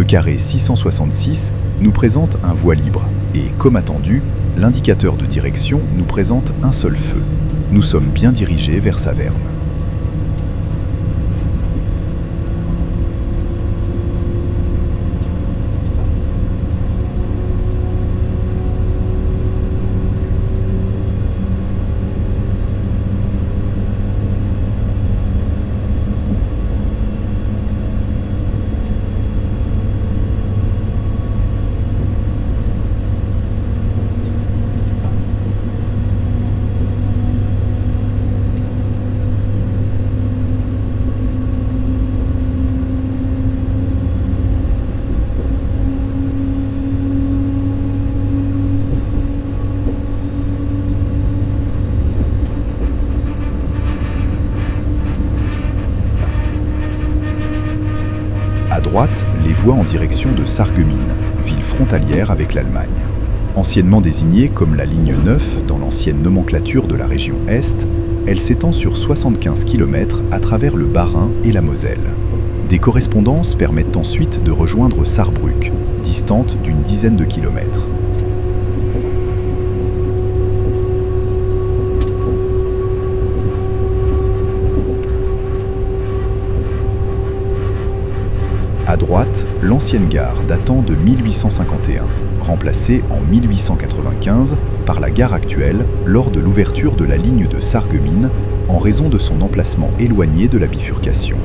carré 666 nous présente un voie libre et, comme attendu, l'indicateur de direction nous présente un seul feu. Nous sommes bien dirigés vers Saverne. À droite, les voies en direction de Sarreguemines, ville frontalière avec l'Allemagne. Anciennement désignée comme la ligne 9 dans l'ancienne nomenclature de la région Est, elle s'étend sur 75 km à travers le Bas-Rhin et la Moselle. Des correspondances permettent ensuite de rejoindre Sarrebruck, distante d'une dizaine de kilomètres. À droite, l'ancienne gare datant de 1851, remplacée en 1895 par la gare actuelle lors de l'ouverture de la ligne de Sarreguemines en raison de son emplacement éloigné de la bifurcation.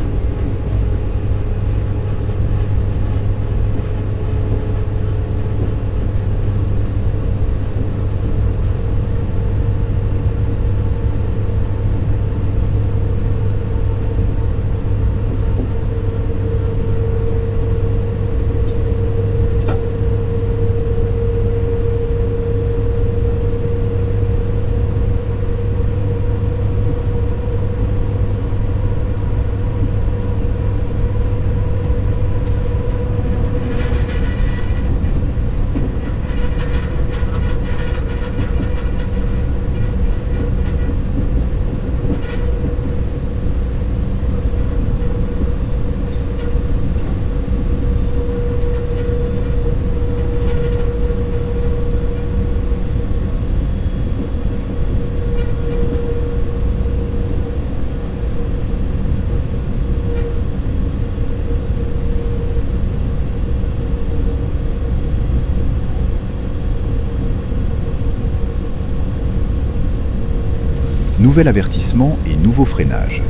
Nouvel avertissement et nouveau freinage.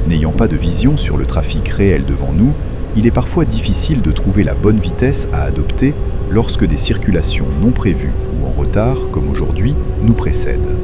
N'ayant pas de vision sur le trafic réel devant nous, il est parfois difficile de trouver la bonne vitesse à adopter lorsque des circulations non prévues ou en retard, comme aujourd'hui, nous précèdent.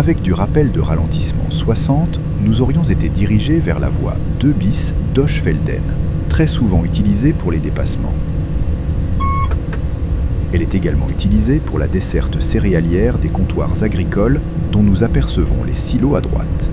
Avec du rappel de ralentissement 60, nous aurions été dirigés vers la voie 2 bis d'Oschfelden, très souvent utilisée pour les dépassements. Elle est également utilisée pour la desserte céréalière des comptoirs agricoles dont nous apercevons les silos à droite.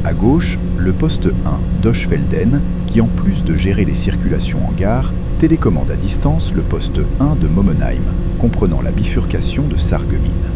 À gauche, le poste 1 d'Oschfelden, qui en plus de gérer les circulations en gare, télécommande à distance le poste 1 de Momenheim, comprenant la bifurcation de Sarreguemines.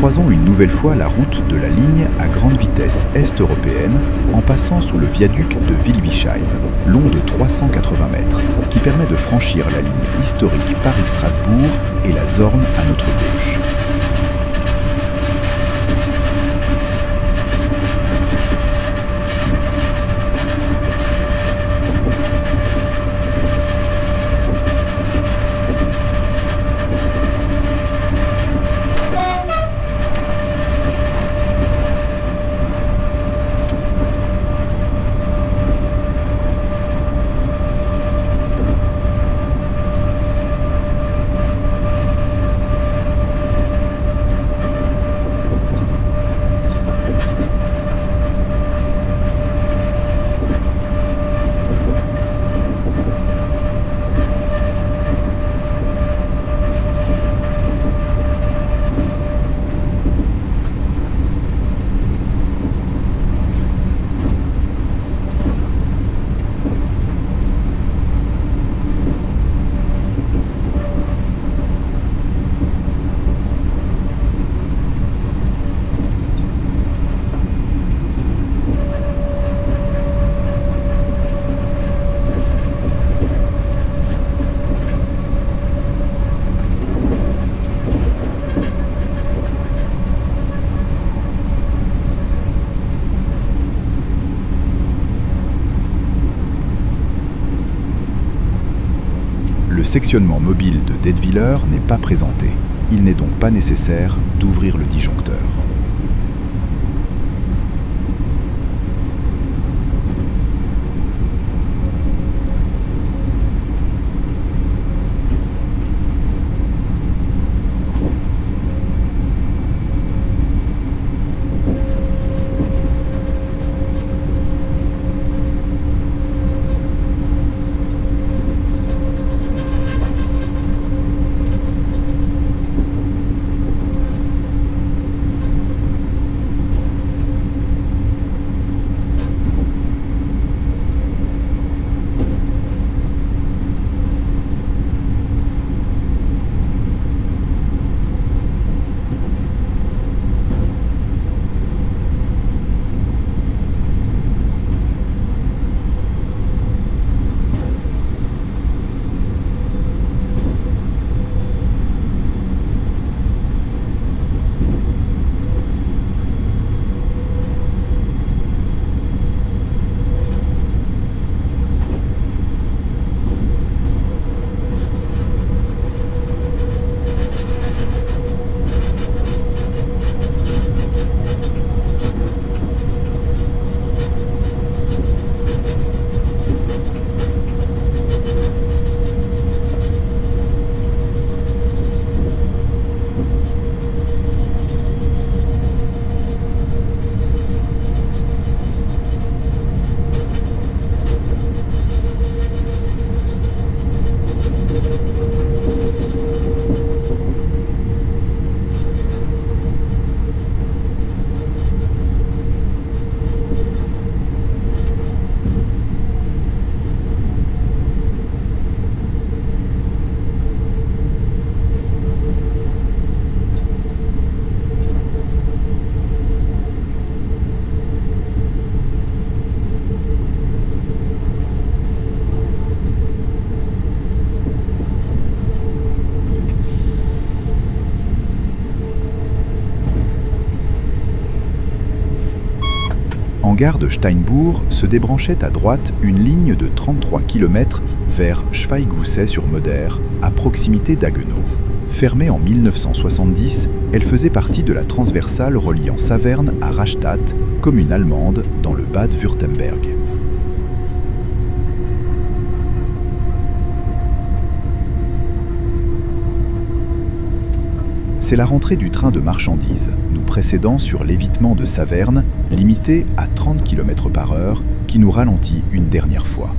croisons une nouvelle fois la route de la ligne à grande vitesse est-européenne en passant sous le viaduc de Wilvisheim, long de 380 mètres, qui permet de franchir la ligne historique Paris-Strasbourg et la Zorn à notre gauche. Le sectionnement mobile de Detwiller n'est pas présenté. Il n'est donc pas nécessaire d'ouvrir le disjoncteur. En gare de Steinbourg se débranchait à droite une ligne de 33 km vers Schweighousset-sur-Moder, à proximité d'Haguenau. Fermée en 1970, elle faisait partie de la transversale reliant Saverne à Rastatt, commune allemande dans le Bade-Wurtemberg. C'est la rentrée du train de marchandises, nous précédant sur l'évitement de Saverne, limité à 30 km/h, qui nous ralentit une dernière fois.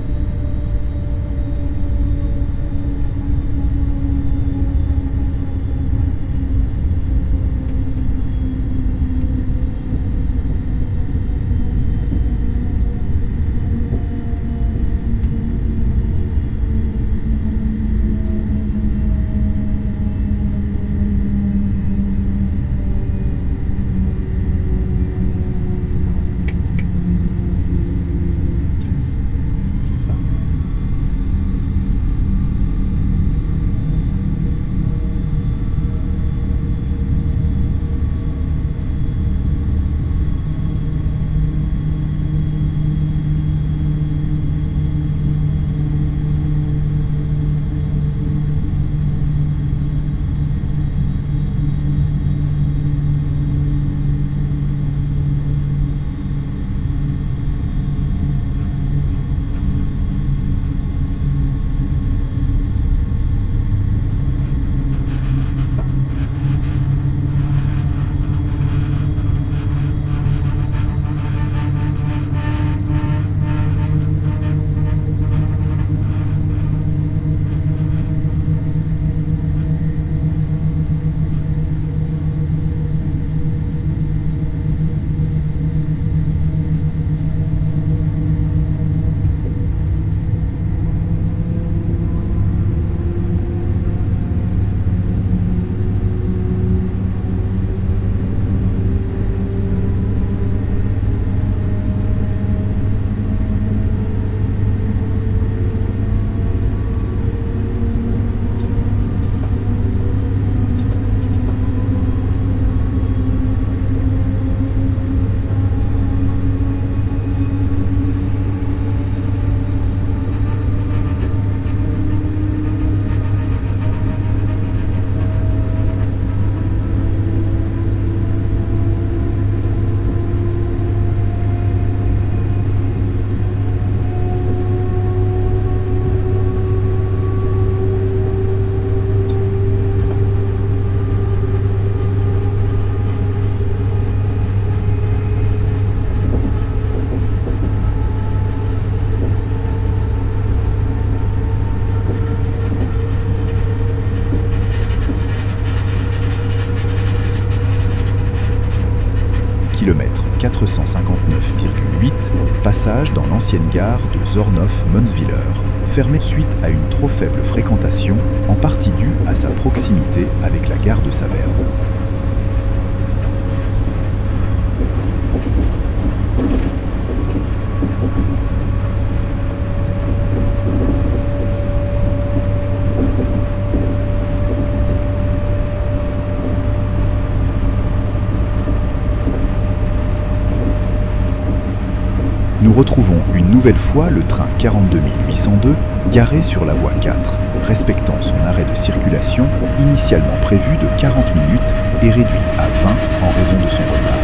459,8, passage dans l'ancienne gare de Zornhof-Monswiller, fermée suite à une trop faible fréquentation, en partie due à sa proximité avec la gare de Saverne. Nous retrouvons une nouvelle fois le train 42 802 garé sur la voie 4, respectant son arrêt de circulation initialement prévu de 40 minutes et réduit à 20 en raison de son retard.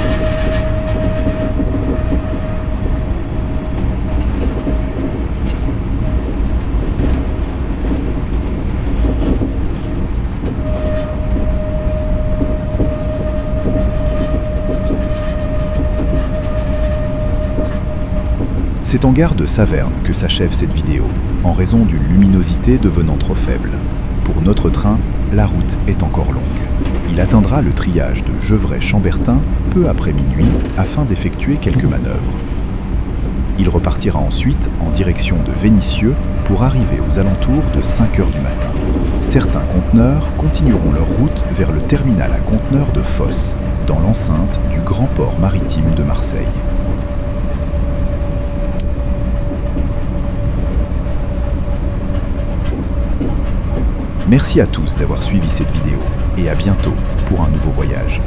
C'est en gare de Saverne que s'achève cette vidéo, en raison d'une luminosité devenant trop faible. Pour notre train, la route est encore longue. Il atteindra le triage de Gevrey-Chambertin peu après minuit afin d'effectuer quelques manœuvres. Il repartira ensuite en direction de Vénissieux pour arriver aux alentours de 5 h du matin. Certains conteneurs continueront leur route vers le terminal à conteneurs de Fos, dans l'enceinte du grand port maritime de Marseille. Merci à tous d'avoir suivi cette vidéo et à bientôt pour un nouveau voyage.